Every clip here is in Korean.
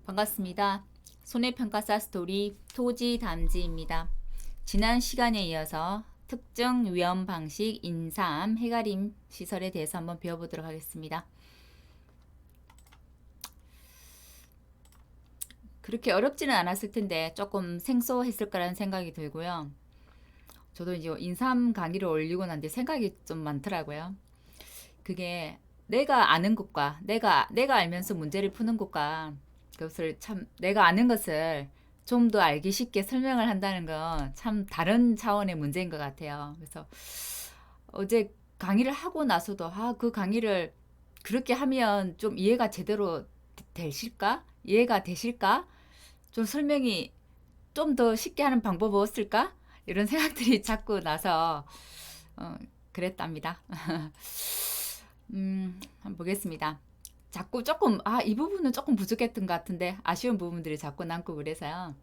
반갑습니다. 손해평가사 스토리 토지담지입니다. 지난 시간에 이어서 특정 위험 방식 인삼 해가림 시설에 대해서 한번 배워보도록 하겠습니다. 그렇게 어렵지는 않았을 텐데 조금 생소했을 거라는 생각이 들고요. 저도 이제 인삼 강의를 올리고 난 뒤 생각이 좀 많더라고요. 그게 내가 아는 것과 내가 알면서 문제를 푸는 것과 그것을 참 내가 아는 것을 좀 더 알기 쉽게 설명을 한다는 건 참 다른 차원의 문제인 것 같아요. 그래서 어제 강의를 하고 나서도 그 강의를 그렇게 하면 좀 이해가 제대로 되실까? 이해가 되실까? 좀 설명이 좀 더 쉽게 하는 방법이 없을까? 이런 생각들이 자꾸 나서 어, 그랬답니다. 한번 보겠습니다. 자꾸 조금 이 부분은 조금 부족했던 것 같은데 아쉬운 부분들이 자꾸 남고 그래서요.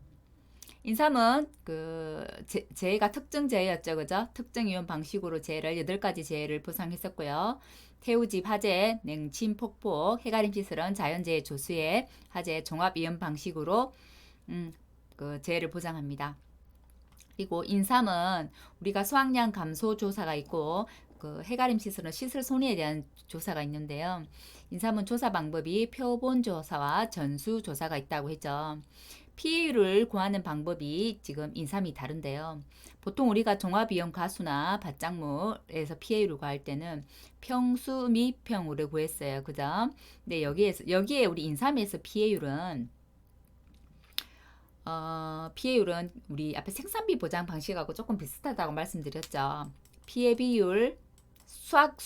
인삼은 재해가 특정 재해였죠, 그죠? 특정 이온 방식으로 재해를 8가지 재해를 보상했었고요. 태우집 화재, 냉침, 폭포, 해가림 시설은 자연재해 조수해 화재 종합 이온 방식으로 재해를 보장합니다. 그리고 인삼은 우리가 수확량 감소 조사가 있고 해가림 시설은 시설 손해에 대한 조사가 있는데요. 인삼은 조사 방법이 표본 조사와 전수 조사가 있다고 했죠. 피해율을 구하는 방법이 지금 인삼이 다른데요. 보통 우리가 종합이용 가수나 밭작물에서 피해율을 구할 때는 평수 미평으로 구했어요. 그죠? 근데 여기에 우리 인삼에서 피해율은 우리 앞에 생산비 보장 방식하고 조금 비슷하다고 말씀드렸죠. 피해 비율, 수확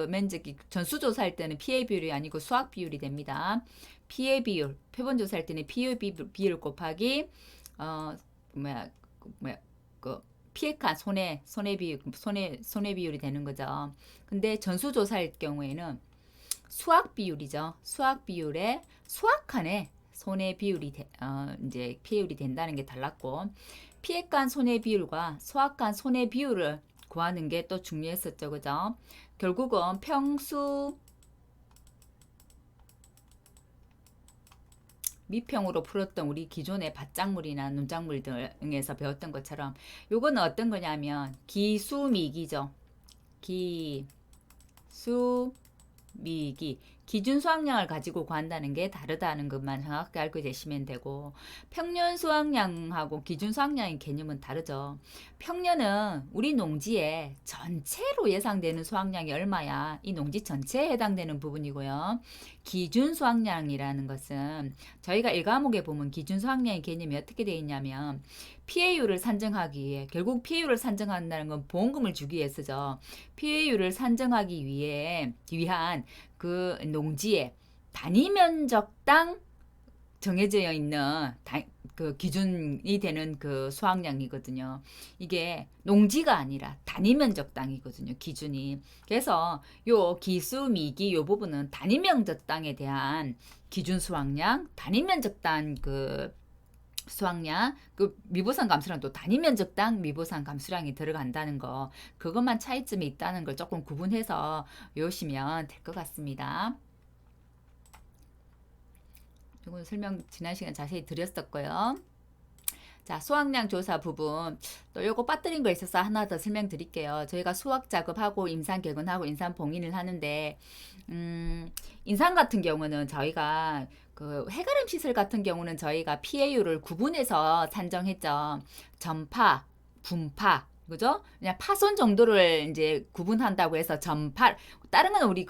면적이 전수조사할 때는 피해 비율이 아니고 수확 비율이 됩니다. 피해 비율, 표본 조사할 때는 피해 비율 곱하기 어 뭐야 그 피해가 손해 비율이 되는 거죠. 근데 전수조사할 경우에는 수확 비율이죠. 수확 비율에 수확한에 손해 비율이 이제 피해율이 된다는 게 달랐고 피해간 손해 비율과 수확한 손해 비율을 구하는 게 또 중요했었죠. 그죠? 결국은 평수 미평으로 풀었던 우리 기존의 밭작물이나 농작물 등에서 배웠던 것처럼 요거는 어떤 거냐면 기수미기죠. 기수미기 기준 수확량을 가지고 구한다는 게 다르다는 것만 정확히 알고 계시면 되고 평년 수확량하고 기준 수확량의 개념은 다르죠. 평년은 우리 농지에 전체로 예상되는 수확량이 얼마야? 이 농지 전체에 해당되는 부분이고요. 기준 수확량이라는 것은 저희가 1과목에 보면 기준 수확량의 개념이 어떻게 되어 있냐면 피해율을 산정하기 위해 결국 피해율을 산정한다는 건 보험금을 주기 위해서죠. 피해율을 산정하기 위한 그 농지의 단위 면적당 정해져 있는 그 기준이 되는 그 수확량이거든요. 이게 농지가 아니라 단위 면적당이거든요. 기준이. 그래서 요 기수 미기 요 부분은 단위 면적당에 대한 기준 수확량, 단위 면적당 수확량, 미보상 감수량 또 단위 면적당 미보상 감수량이 들어간다는 거, 그것만 차이점이 있다는 걸 조금 구분해서 외우시면 될 것 같습니다. 이건 설명 지난 시간 자세히 드렸었고요. 자, 수확량 조사 부분 또 요거 빠뜨린 거 있어서 하나 더 설명드릴게요. 저희가 수확 작업하고 임산 개근하고 임산 봉인을 하는데 임산 같은 경우는 저희가 해가림 시설 같은 경우는 저희가 피해율을 구분해서 산정했죠. 전파, 분파, 그죠? 그냥 파손 정도를 이제 구분한다고 해서 전파. 다른 건 우리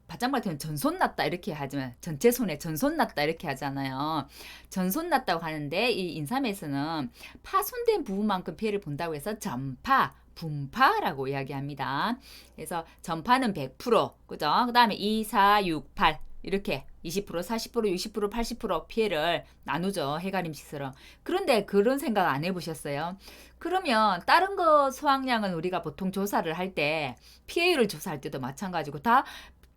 바짝 말하면 전손 났다 이렇게 하지만 전체 손에 전손 났다 이렇게 하잖아요. 전손 났다고 하는데 이 인삼에서는 파손된 부분만큼 피해를 본다고 해서 전파, 분파라고 이야기합니다. 그래서 전파는 100%, 그죠? 그 다음에 2, 4, 6, 8 이렇게 20%, 40%, 60%, 80% 피해를 나누죠. 해가림 시설은. 그런데 그런 생각 안 해보셨어요? 그러면 다른 거 수확량은 우리가 보통 조사를 할 때 피해율을 조사할 때도 마찬가지고 다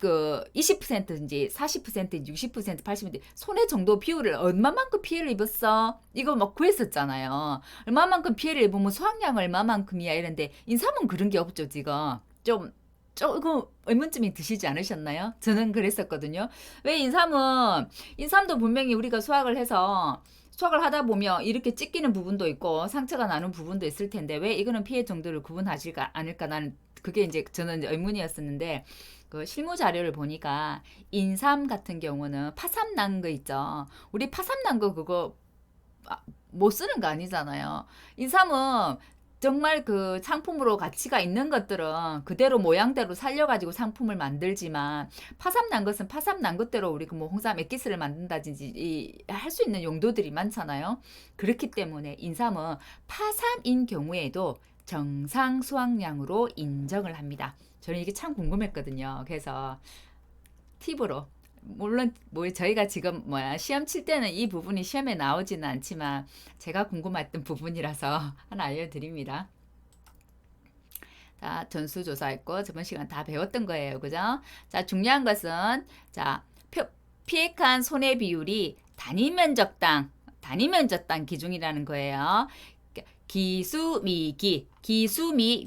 20%인지 40%인지 60% 80% 손해 정도 비율을 얼마만큼 피해를 입었어? 이거 막 구했었잖아요. 얼마만큼 피해를 입으면 수확량 얼마만큼이야 이런데 인삼은 그런 게 없죠 지금. 좀 조금 의문점이 드시지 않으셨나요? 저는 그랬었거든요. 왜 인삼도 분명히 우리가 수확을 하다 보면 이렇게 찢기는 부분도 있고 상처가 나는 부분도 있을 텐데 왜 이거는 피해 정도를 구분하지 않을까? 나는 그게 이제 저는 의문이었었는데 그 실무 자료를 보니까 인삼 같은 경우는 파삼 난 거 있죠. 우리 파삼 난 거 그거 못 쓰는 거 아니잖아요. 인삼은 정말 그 상품으로 가치가 있는 것들은 그대로 모양대로 살려가지고 상품을 만들지만 파삼 난 것은 파삼 난 것대로 우리 그 뭐 홍삼 액기스를 만든다든지 할 수 있는 용도들이 많잖아요. 그렇기 때문에 인삼은 파삼인 경우에도 정상 수확량으로 인정을 합니다. 저는 이게 참 궁금했거든요. 그래서 팁으로 물론 뭐 저희가 지금 시험 칠 때는 이 부분이 시험에 나오지는 않지만 제가 궁금했던 부분이라서 하나 알려드립니다. 자, 전수조사했고 저번 시간 다 배웠던 거예요. 그죠? 자, 중요한 것은 자, 피해칸 손해 비율이 단위면적당 기준이라는 거예요. 기수미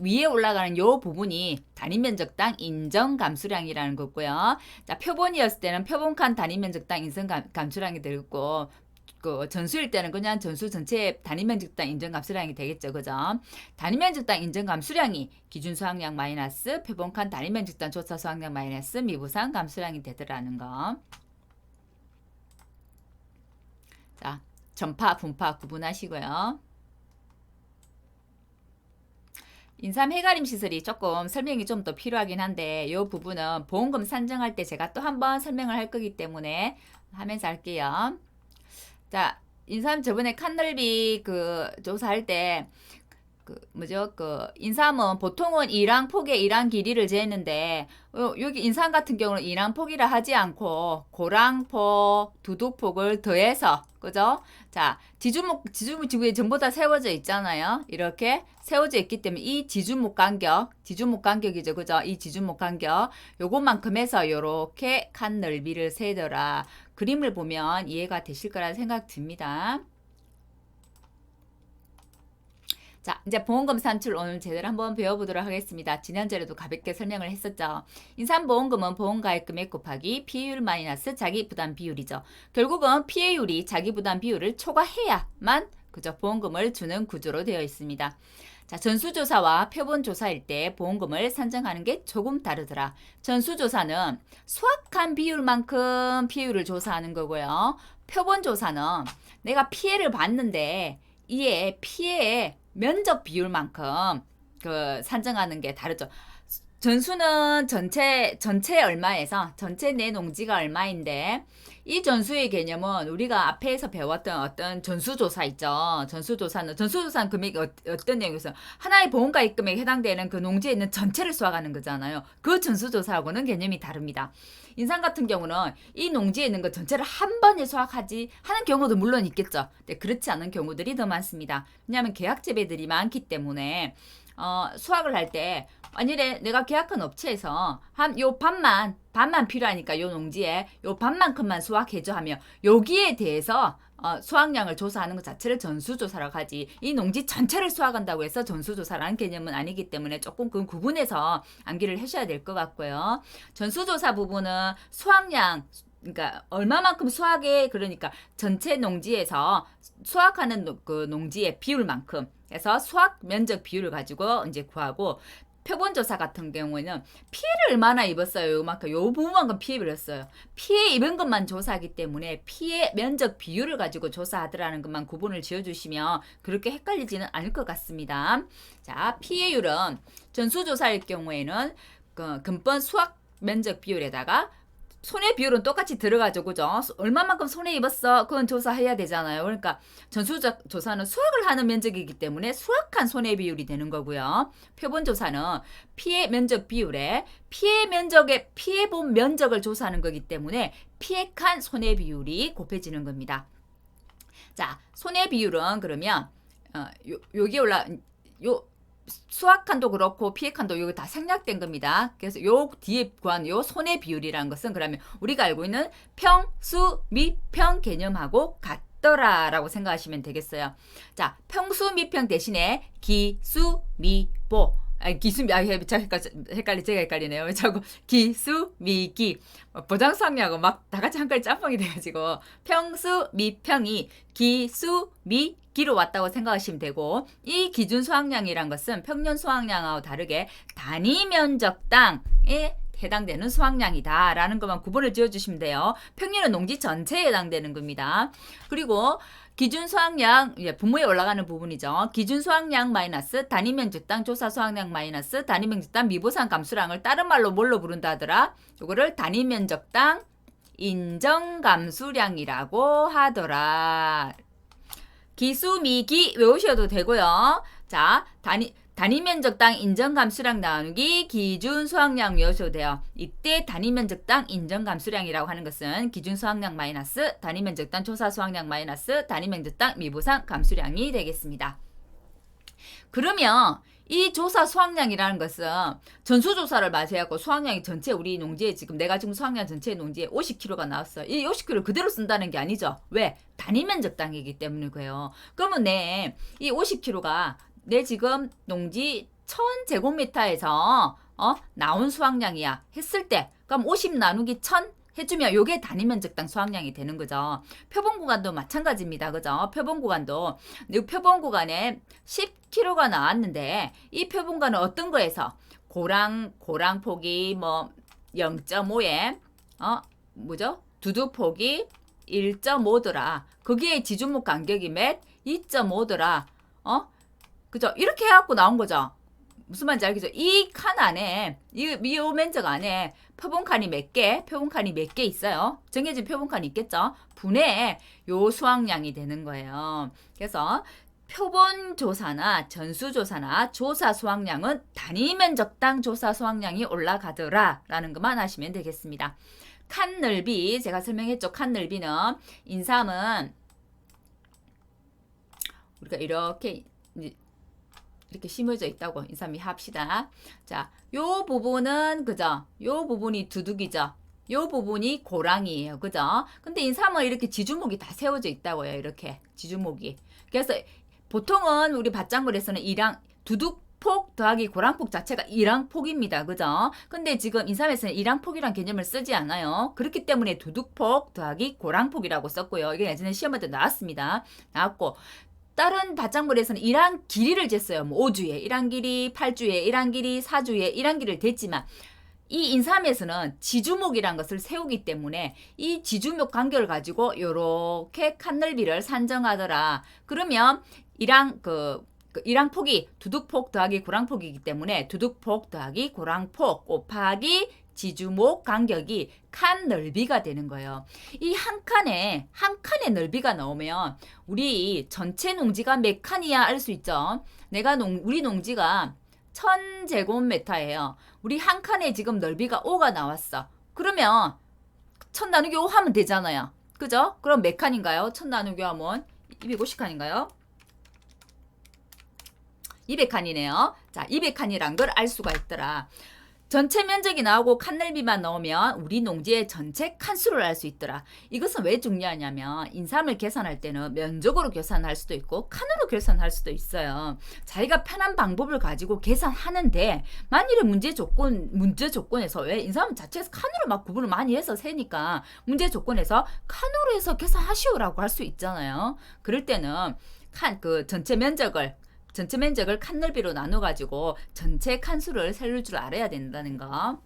위에 올라가는 요 부분이 단위면적당 인정감수량이라는 거고요. 자, 표본이었을 때는 표본칸 단위면적당 인정감수량이 되고 그 전수일 때는 그냥 전수 전체 단위면적당 인정감수량이 되겠죠. 그죠? 단위면적당 인정감수량이 기준 수확량 마이너스 표본칸 단위면적당 조사 수확량 마이너스 미부상 감수량이 되더라는 거. 자, 전파, 분파 구분하시고요. 인삼 해가림 시설이 조금 설명이 좀 더 필요하긴 한데 이 부분은 보험금 산정할 때 제가 또 한번 설명을 할 거기 때문에 하면서 할게요. 자, 인삼 저번에 칸넓이 그 조사할 때 인삼은 보통은 이랑 폭의 이랑 길이를 재는데 여기 인삼 같은 경우는 이랑 폭이라 하지 않고 고랑폭, 두둑폭을 더해서 그죠? 자, 지주목지구에 전부 다 세워져 있잖아요. 이렇게 세워져 있기 때문에 이 지주목 간격이죠. 그죠? 이 지주목 간격 요것만큼 해서 요렇게 칸 넓이를 세더라. 그림을 보면 이해가 되실 거라 생각 듭니다. 자, 이제 보험금 산출 오늘 제대로 한번 배워보도록 하겠습니다. 지난주에도 가볍게 설명을 했었죠. 인삼보험금은 보험가입금액 곱하기 피해율 마이너스 자기부담 비율이죠. 결국은 피해율이 자기부담 비율을 초과해야만 그죠 보험금을 주는 구조로 되어 있습니다. 자, 전수조사와 표본조사일 때 보험금을 산정하는 게 조금 다르더라. 전수조사는 수확한 비율만큼 피해율을 조사하는 거고요. 표본조사는 내가 피해를 봤는데 이에 피해의 면적 비율만큼 그 산정하는 게 다르죠. 전수는 전체 얼마에서 전체 내 농지가 얼마인데 이 전수의 개념은 우리가 앞에서 배웠던 어떤 전수조사 있죠. 전수조사는 금액이 어떤 내용에서 하나의 보험가입금액에 해당되는 그 농지에 있는 전체를 수확하는 거잖아요. 그 전수조사하고는 개념이 다릅니다. 인삼 같은 경우는 이 농지에 있는 것 전체를 한 번에 수확하지 하는 경우도 물론 있겠죠. 근데 그렇지 않은 경우들이 더 많습니다. 왜냐하면 계약 재배들이 많기 때문에 수확을 할 때 만일에 내가 계약한 업체에서 요 반만 필요하니까 요 농지에 요 반만큼만 수확해줘 하면 여기에 대해서 수확량을 조사하는 것 자체를 전수조사라고 하지 이 농지 전체를 수확한다고 해서 전수조사라는 개념은 아니기 때문에 조금 그 구분해서 암기를 하셔야 될 것 같고요. 전수조사 부분은 수확량 그러니까 얼마만큼 수확해 그러니까 전체 농지에서 수확하는 그 농지의 비율만큼 해서 수확 면적 비율을 가지고 이제 구하고 표본조사 같은 경우에는 피해를 얼마나 입었어요. 요만큼 요 부분만큼 피해를 입었어요. 피해 입은 것만 조사하기 때문에 피해 면적 비율을 가지고 조사하더라는 것만 구분을 지어주시면 그렇게 헷갈리지는 않을 것 같습니다. 자, 피해율은 전수조사일 경우에는 그 근본 수확 면적 비율에다가 손해 비율은 똑같이 들어가죠. 그죠? 얼마만큼 손해 입었어? 그건 조사해야 되잖아요. 그러니까 전수조사는 수확을 하는 면적이기 때문에 수확한 손해 비율이 되는 거고요. 표본조사는 피해 면적 비율에 피해본 면적을 조사하는 거기 때문에 피해칸 손해 비율이 곱해지는 겁니다. 자, 손해 비율은 그러면 여기 수확칸도 그렇고 피해칸도 여기 다 생략된 겁니다. 그래서 요 뒤에 구한 요 손해 비율이라는 것은 그러면 우리가 알고 있는 평수 미평 개념하고 같더라라고 생각하시면 되겠어요. 자, 평수 미평 대신에 기수 미보 제가 헷갈리네요. 왜 자꾸 기수, 미기. 보장 수학량하고 막 다 같이 한 가지 짬뽕이 돼가지고 평수, 미평이 기수, 미기로 왔다고 생각하시면 되고, 이 기준 수학량이란 것은 평년 수학량하고 다르게 단위 면적 땅에 해당되는 수확량이다 라는 것만 구분을 지어주시면 돼요. 평년은 농지 전체에 해당되는 겁니다. 그리고 기준 수확량, 분모에 올라가는 부분이죠. 기준 수확량 마이너스 단위 면적 땅 조사 수확량 마이너스 단위 면적 땅 미보상 감수량을 다른 말로 뭘로 부른다 하더라? 요거를 단위 면적 땅 인정 감수량이라고 하더라. 기수, 미기 외우셔도 되고요. 자, 단위 면적 땅 인정 감수량 나누기 기준 수확량 외우셔도 돼요. 이때 단위 면적 땅 인정 감수량이라고 하는 것은 기준 수확량 마이너스 단위 면적 땅 조사 수확량 마이너스 단위 면적 땅 미보상 감수량이 되겠습니다. 그러면 이 조사 수확량이라는 것은 전수조사를 맞이하고 수확량이 전체 우리 농지에 지금 내가 지금 수확량 전체 농지에 50kg가 나왔어. 이 50kg를 그대로 쓴다는 게 아니죠. 왜? 단위 면적 땅이기 때문이고요. 그러면 이 50kg가 내 지금 농지 1000제곱미터에서 나온 수확량이야 했을 때, 그럼 50 나누기 1000 해주면 요게 단위 면적 땅 수확량이 되는 거죠. 표본 구간도 마찬가지입니다. 그죠? 표본 구간도 이 표본 구간에 10kg가 나왔는데 이 표본 구간은 어떤 거에서 고랑 폭이 뭐 0.5에 뭐죠? 두둑 폭이 1.5더라. 거기에 지주목 간격이 몇? 2.5더라. 그죠? 이렇게 해갖고 나온 거죠. 무슨 말인지 알겠죠? 이 칸 안에, 이 면적 안에 표본칸이 몇 개? 표본칸이 몇 개 있어요? 정해진 표본칸이 있겠죠? 분의 요 수확량이 되는 거예요. 그래서 표본 조사나 전수 조사나 조사 수확량은 단위 면적 땅 조사 수확량이 올라가더라 라는 것만 하시면 되겠습니다. 칸 넓이, 제가 설명했죠. 칸 넓이는 인삼은 우리가 이렇게 심어져 있다고 인삼이 합시다. 자, 요 부분은 그죠? 요 부분이 두둑이죠. 요 부분이 고랑이에요. 그죠? 근데 인삼은 이렇게 지주목이 다 세워져 있다고요. 이렇게 지주목이. 그래서 보통은 우리 밭작물에서는 두둑폭 더하기 고랑폭 자체가 일항폭입니다. 그죠? 근데 지금 인삼에서는 일항폭이란 개념을 쓰지 않아요. 그렇기 때문에 두둑폭 더하기 고랑폭이라고 썼고요. 이게 예전에 시험할 때 나왔습니다. 나왔고, 다른 밭작물에서는 일항 길이를 쟀어요. 뭐 5주에 1항 길이, 8주에 1항 길이, 4주에 1항 길이를 쟀지만 이 인삼에서는 지주목이란 것을 세우기 때문에 이 지주목 간격을 가지고 요렇게 칸 넓이를 산정하더라. 그러면 일항 폭이 두둑폭 더하기 고랑폭이기 때문에 두둑폭 더하기 고랑폭 곱하기 지주목 간격이 칸 넓이가 되는 거예요. 이 한 칸에 넓이가 나오면 우리 전체 농지가 몇 칸이야 알 수 있죠. 우리 농지가 1000제곱미터예요. 우리 한 칸에 지금 넓이가 5가 나왔어. 그러면 1000 나누기 5 하면 되잖아요. 그죠? 그럼 몇 칸인가요? 1000 나누기 5 하면 250칸인가요? 200칸이네요. 자, 200칸이란 걸 알 수가 있더라. 전체 면적이 나오고 칸 넓이만 나오면 우리 농지의 전체 칸수를 알 수 있더라. 이것은 왜 중요하냐면 인삼을 계산할 때는 면적으로 계산할 수도 있고 칸으로 계산할 수도 있어요. 자기가 편한 방법을 가지고 계산하는데 만일에 문제 조건에서 왜 인삼 자체에서 칸으로 막 구분을 많이 해서 세니까 문제 조건에서 칸으로 해서 계산하시오라고 할 수 있잖아요. 그럴 때는 전체 면적을 칸 넓이로 나눠가지고 전체 칸수를 세울 줄 알아야 된다는 거.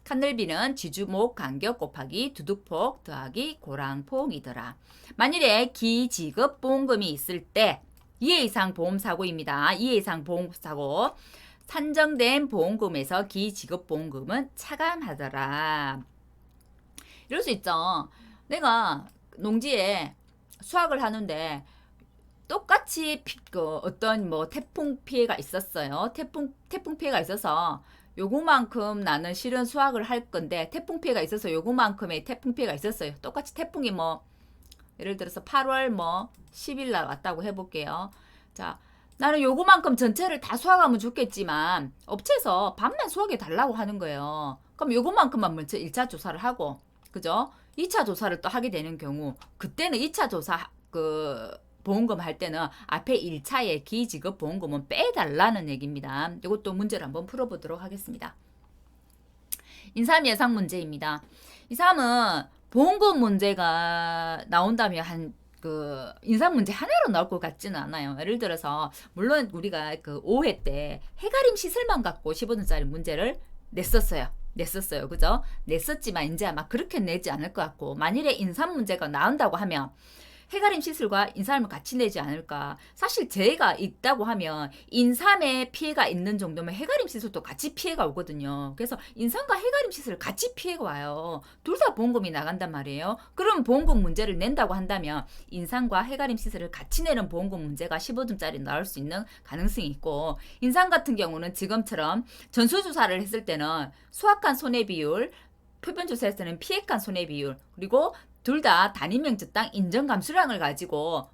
칸 넓이는 지주목 간격 곱하기 두둑폭 더하기 고랑폭이더라. 만일에 기지급 보험금이 있을 때 2회 이상 보험사고입니다. 2회 이상 보험사고 산정된 보험금에서 기지급 보험금은 차감하더라. 이럴 수 있죠. 내가 농지에 수확을 하는데 똑같이 어떤 태풍 피해가 있었어요. 태풍 피해가 있어서 요거만큼 나는 실은 수확을 할 건데 태풍 피해가 있어서 요거만큼의 태풍 피해가 있었어요. 똑같이 태풍이 예를 들어서 8월 10일 날 왔다고 해볼게요. 자, 나는 요거만큼 전체를 다 수확하면 좋겠지만 업체에서 반만 수확해 달라고 하는 거예요. 그럼 요거만큼만 먼저 1차 조사를 하고, 그죠? 2차 조사를 또 하게 되는 경우, 그때는 2차 조사 보험금 할 때는 앞에 1차에 기지급 보험금은 빼달라는 얘기입니다. 이것도 문제를 한번 풀어보도록 하겠습니다. 인삼 예상 문제입니다. 인삼은 보험금 문제가 나온다면 인삼 문제 하나로 나올 것 같지는 않아요. 예를 들어서 물론 우리가 그 5회 때 해가림 시설만 갖고 15분짜리 문제를 냈었어요. 그죠? 냈었지만 이제 아마 그렇게 내지 않을 것 같고, 만일에 인삼 문제가 나온다고 하면 해가림 시술과 인삼을 같이 내지 않을까. 사실 재해가 있다고 하면 인삼에 피해가 있는 정도면 해가림 시술도 같이 피해가 오거든요. 그래서 인삼과 해가림 시술을 같이 피해가 와요. 둘 다 보험금이 나간단 말이에요. 그럼 보험금 문제를 낸다고 한다면 인삼과 해가림 시술을 같이 내는 보험금 문제가 15점짜리 나올 수 있는 가능성이 있고, 인삼 같은 경우는 지금처럼 전수조사를 했을 때는 수확한 손해비율, 표본조사했을 때는 피해간 손해비율, 그리고 둘 다 단위면적당 인정 감수량을 가지고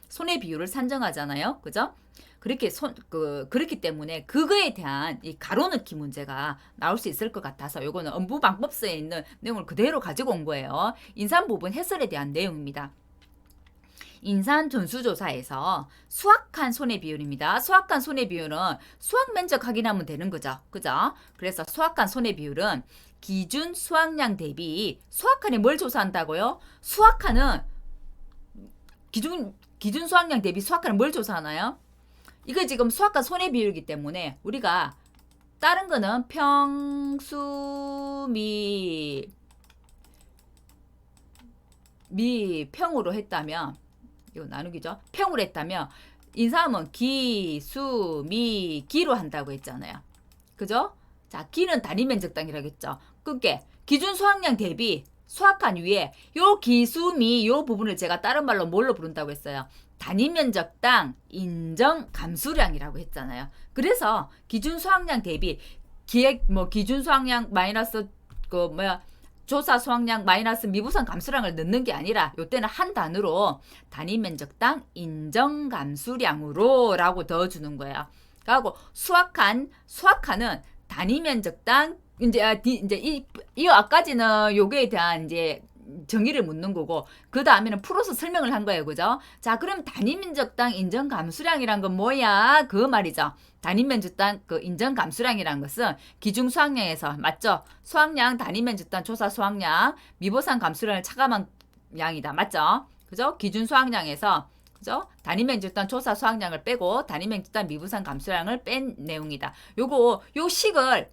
손해 비율을 산정하잖아요. 그죠? 그렇기 때문에 그거에 대한 이 가로넣기 문제가 나올 수 있을 것 같아서 요거는 업무방법서에 있는 내용을 그대로 가지고 온 거예요. 인삼 부분 해설에 대한 내용입니다. 인삼 전수조사에서 수확한 손해비율입니다. 수확한 손해비율은 수확 면적 확인하면 되는 거죠. 그죠? 그래서 수확한 손해비율은 기준 수확량 대비, 수확한에 뭘 조사한다고요? 수확한은 기준 수확량 대비 수확한은 뭘 조사하나요? 이거 지금 수확한 손해비율이기 때문에 우리가 다른 거는 평수 미 평으로 했다면, 이거 나누기죠. 평으로 했다면 인삼은 기, 수, 미, 기로 한다고 했잖아요. 그죠? 자, 기는 단위 면적당이라고 했죠. 그게 기준 수확량 대비 수확한 위에 요 기수미 요 부분을 제가 다른 말로 뭘로 부른다고 했어요? 단위 면적당 인정 감수량이라고 했잖아요. 그래서 기준 수확량 대비 기준 수확량 마이너스 조사 수확량 마이너스 미부상 감수량을 넣는 게 아니라 요때는 한 단으로 단위 면적당 인정 감수량으로 라고 넣어주는 거예요. 그리고 수확한은 단위 면적당 이제 이 아까지는 요거에 대한 이제 정의를 묻는 거고, 그 다음에는 풀어서 설명을 한 거예요. 그죠? 자, 그럼 단위 면적당 인정 감수량이란 건 뭐야? 그 말이죠. 단위 면적당 그 인정 감수량이란 것은 기준 수확량에서 맞죠? 수확량 단위 면적당 조사 수확량 미보상 감수량을 차감한 양이다. 맞죠? 그죠? 기준 수확량에서 그죠? 단위 면적당 조사 수확량을 빼고 단위 면적당 미부상 감수량을 뺀 내용이다. 요 식을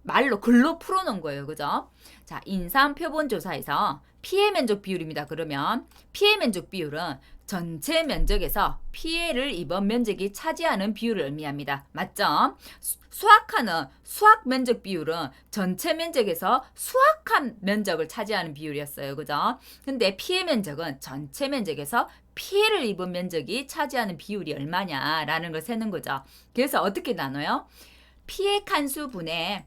말로 글로 풀어놓은 거예요. 그죠? 자, 인삼 표본 조사에서 피해 면적 비율입니다. 그러면 피해 면적 비율은 전체 면적에서 피해를 입은 면적이 차지하는 비율을 의미합니다. 맞죠? 수확하는 수확 면적 비율은 전체 면적에서 수확한 면적을 차지하는 비율이었어요. 그죠? 근데 피해 면적은 전체 면적에서 피해를 입은 면적이 차지하는 비율이 얼마냐라는 걸 세는 거죠. 그래서 어떻게 나눠요? 피해 칸수 분의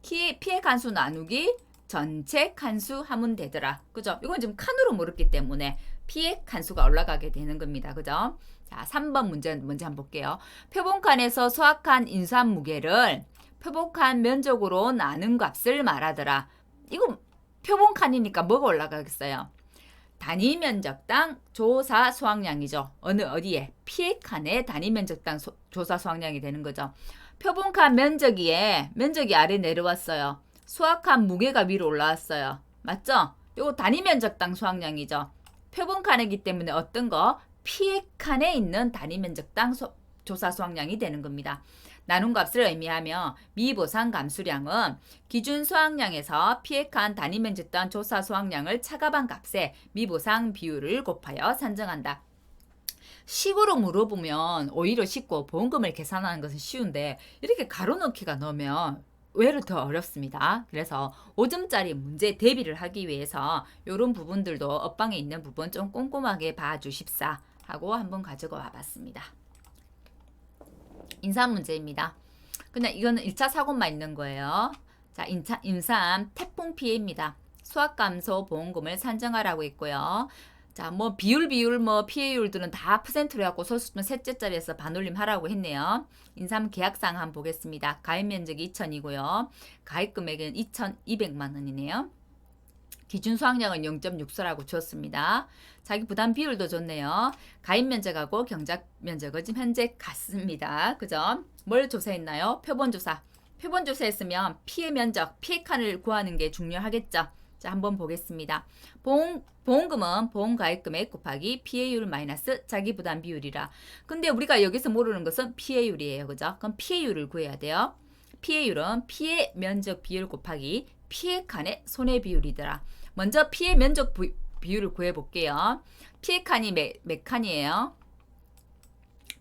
피해 칸수 나누기 전체 칸수 하면 되더라. 그죠? 이건 지금 칸으로 물었기 때문에 피해 칸수가 올라가게 되는 겁니다. 그죠? 자, 3번 문제 먼저 한번 볼게요. 표본칸에서 수확한 인삼 무게를 표본칸 면적으로 나눈 값을 말하더라. 이거 표본칸이니까 뭐가 올라가겠어요? 단위 면적당 조사 수확량이죠. 어디에? 피해 칸의 단위 면적당 조사 수확량이 되는 거죠. 표본칸 면적이 아래 내려왔어요. 수확한 무게가 위로 올라왔어요. 맞죠? 요거 단위 면적당 수확량이죠. 표본칸이기 때문에 어떤 거? 피해 칸에 있는 단위 면적당 조사 수확량이 되는 겁니다. 나눈 값을 의미하며 미보상 감수량은 기준 수확량에서 피해 칸 단위 면적당 조사 수확량을 차감한 값에 미보상 비율을 곱하여 산정한다. 식으로 물어보면 오히려 쉽고 보험금을 계산하는 것은 쉬운데 이렇게 가로넣기가 넣으면 외로 더 어렵습니다. 그래서 5점짜리 문제 대비를 하기 위해서 이런 부분들도 업방에 있는 부분 좀 꼼꼼하게 봐주십사 하고 한번 가지고 와봤습니다. 인삼 문제입니다. 그냥 이거는 1차 사고만 있는 거예요. 자, 인삼 태풍 피해입니다. 수확 감소 보험금을 산정하라고 있고요. 자, 비율, 피해율들은 다 퍼센트로 해갖고 소수점 셋째 자리에서 반올림 하라고 했네요. 인삼 계약상 한번 보겠습니다. 가입 면적이 2,000이고요. 가입 금액은 2,200만 원이네요. 기준 수확량은 0.64라고 주었습니다. 자기 부담 비율도 좋네요. 가입 면적하고 경작 면적은 지금 현재 같습니다. 그죠? 뭘 조사했나요? 표본 조사. 표본 조사했으면 피해 면적, 피해 칸을 구하는 게 중요하겠죠. 자, 한번 보겠습니다. 보험금은 보험가입금액 곱하기 피해율 마이너스 자기 부담 비율이라. 근데 우리가 여기서 모르는 것은 피해율이에요. 그죠? 그럼 피해율을 구해야 돼요. 피해율은 피해 면적 비율 곱하기 피해 칸의 손해 비율이더라. 먼저 피해 면적 비율을 구해볼게요. 피해 칸이 몇 칸이에요?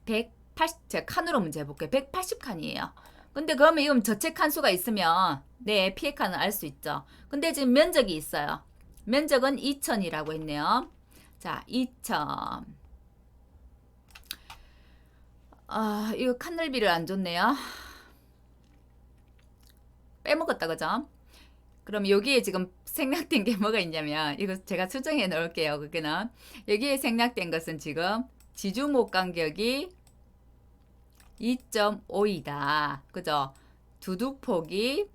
180, 제가 칸으로 문제 해볼게요. 180칸이에요. 근데 그러면 이건 저체 칸수가 있으면 네, 피해 칸은 알 수 있죠. 근데 지금 면적이 있어요. 면적은 2000이라고 했네요. 자, 2000. 아, 이거 칸 넓이를 안 줬네요. 빼먹었다, 그죠? 그럼 여기에 지금 생략된 게 뭐가 있냐면, 이거 제가 수정해 놓을게요. 그게는. 여기에 생략된 것은 지금 지주목 간격이 2.5이다. 그죠? 두둑폭이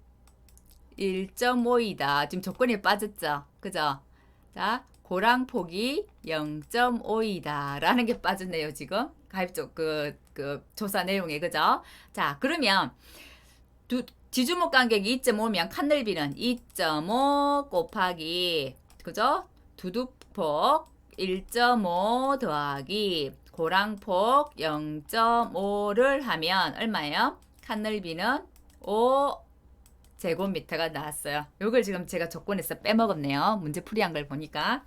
1.5이다. 지금 조건이 빠졌죠? 그죠? 자, 고랑폭이 0.5이다. 라는 게 빠졌네요, 지금. 가입적, 조사 내용에, 그죠? 자, 그러면, 지주목 간격이 2.5면 칸 넓이는 2.5 곱하기, 그죠? 두둑폭 1.5 더하기 고랑폭 0.5를 하면 얼마예요? 칸 넓이는 5제곱미터가 나왔어요. 요걸 지금 제가 조건에서 빼먹었네요. 문제 풀이한 걸 보니까.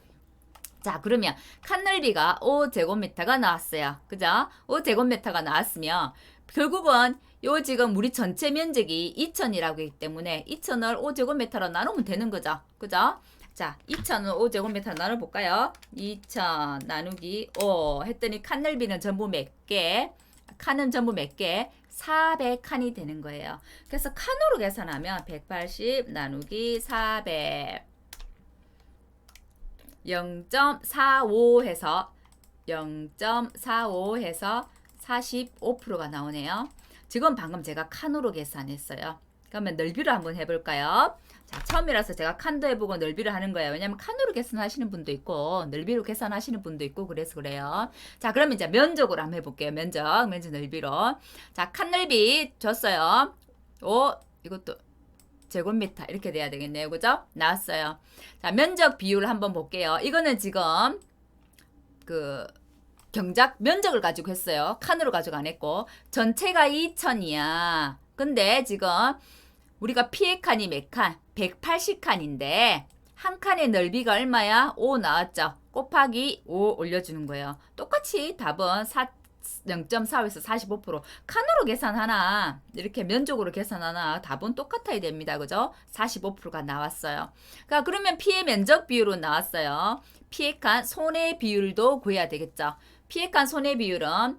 자, 그러면 칸 넓이가 5제곱미터가 나왔어요. 그죠? 5제곱미터가 나왔으면 결국은 요 지금 우리 전체 면적이 2000이라고 하기 때문에 2000을 5제곱미터로 나누면 되는 거죠. 그죠? 자, 2000을 5제곱미터 나눠볼까요? 2000 나누기 5 했더니 칸 넓이는 전부 몇 개? 칸은 전부 몇 개? 400칸이 되는 거예요. 그래서 칸으로 계산하면 180 나누기 400 0.45 해서 0.45 해서 45%가 나오네요. 지금 방금 제가 칸으로 계산했어요. 그러면 넓이를 한번 해볼까요? 자, 처음이라서 제가 칸도 해보고 넓이를 하는 거예요. 왜냐면 칸으로 계산하시는 분도 있고 넓이로 계산하시는 분도 있고 그래서 그래요. 자, 그러면 이제 면적으로 한번 해볼게요. 면적 넓이로. 자, 칸 넓이 줬어요. 이것도 제곱미터 이렇게 돼야 되겠네요. 그죠? 나왔어요. 자, 면적 비율을 한번 볼게요. 이거는 지금 경작 면적을 가지고 했어요. 칸으로 가지고 안 했고 전체가 2000이야. 근데 지금 우리가 피해 칸이 몇 칸? 180칸인데 한 칸의 넓이가 얼마야? 5 나왔죠. 곱하기 5 올려주는 거예요. 똑같이 답은 0.45에서 45% 칸으로 계산하나 이렇게 면적으로 계산하나 답은 똑같아야 됩니다. 그죠? 45%가 나왔어요. 그러니까 그러면 피해 면적 비율은 나왔어요. 피해 칸 손해 비율도 구해야 되겠죠. 피해 칸 손해 비율은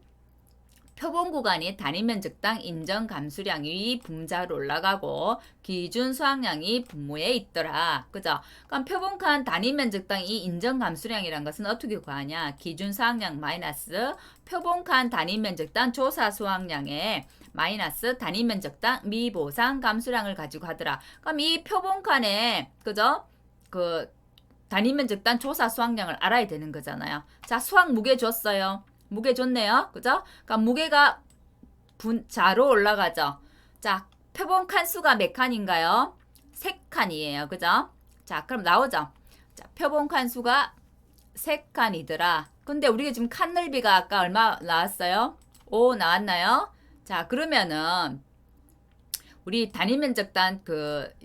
표본 구간이 단위 면적당 인정 감수량이 분자로 올라가고 기준 수확량이 분모에 있더라. 그죠? 그럼 표본 칸 단위 면적당 이 인정 감수량이란 것은 어떻게 구하냐? 기준 수확량 마이너스 표본 칸 단위 면적당 조사 수확량에 마이너스 단위 면적당 미보상 감수량을 가지고 하더라. 그럼 이 표본 칸에 그죠? 단위 면적당 조사 수확량을 알아야 되는 거잖아요. 자, 수확 무게 줬어요. 무게 좋네요. 그죠? 그러니까 무게가 자로 올라가죠. 자, 표본 칸수가 몇 칸인가요? 3칸이에요. 그죠? 자, 그럼 나오죠. 자, 표본 칸수가 3칸이더라. 근데 우리가 지금 칸 넓이가 아까 얼마 나왔어요? 5 나왔나요? 자, 그러면은 우리 단위 면적당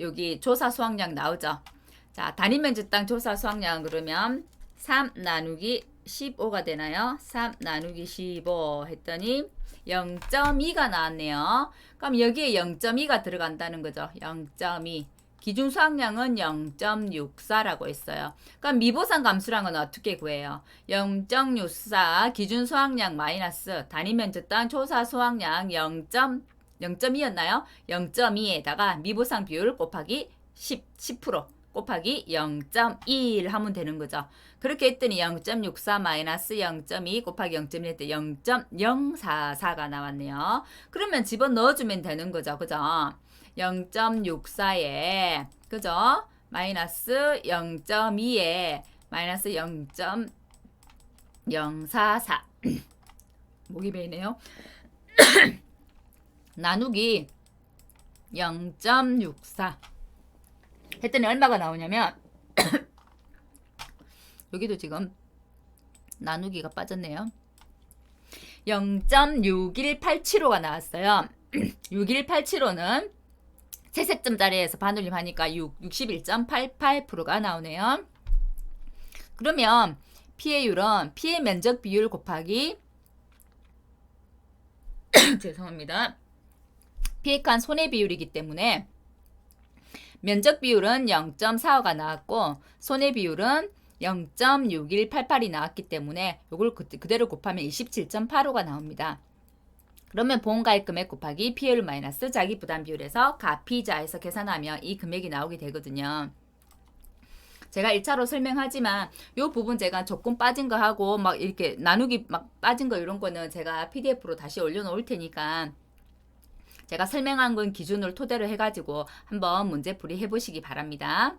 여기 조사 수확량 나오죠. 자, 단위 면적당 조사 수확량 그러면 3 나누기 15가 되나요? 3 나누기 15 했더니 0.2가 나왔네요. 그럼 여기에 0.2가 들어간다는 거죠. 0.2. 기준 수확량은 0.64라고 했어요. 그럼 미보상 감수량은 어떻게 구해요? 0.64 기준 수확량 마이너스 단위 면적당 조사 수확량 0.2였나요? 0.2에다가 미보상 비율 곱하기 10% 곱하기 0.1 하면 되는 거죠. 그렇게 했더니 0.64 마이너스 0.2 곱하기 0.1 했더니 0.044가 나왔네요. 그러면 집어넣어주면 되는 거죠. 그죠? 0.64에 그죠? 마이너스 0.2에 마이너스 0.044 목이 베이네요. 나누기 0.64 했더니 얼마가 나오냐면 여기도 지금 나누기가 빠졌네요. 0.61875가 나왔어요. 61875는 채색점 자리에서 반올림하니까 61.88%가 나오네요. 그러면 피해율은 피해 면적 비율 곱하기 죄송합니다. 피해칸 손해 비율이기 때문에 면적 비율은 0.45가 나왔고 손해 비율은 0.6188이 나왔기 때문에 이걸 그대로 곱하면 27.85가 나옵니다. 그러면 보험가입 금액 곱하기 피해율 마이너스 자기 부담 비율에서 가피자에서 계산하면 이 금액이 나오게 되거든요. 제가 1차로 설명하지만 이 부분 제가 조금 빠진 거 하고 막 이렇게 나누기 막 빠진 거 이런 거는 제가 PDF로 다시 올려놓을 테니까 제가 설명한 건 기준을 토대로 해가지고 한번 문제풀이 해보시기 바랍니다.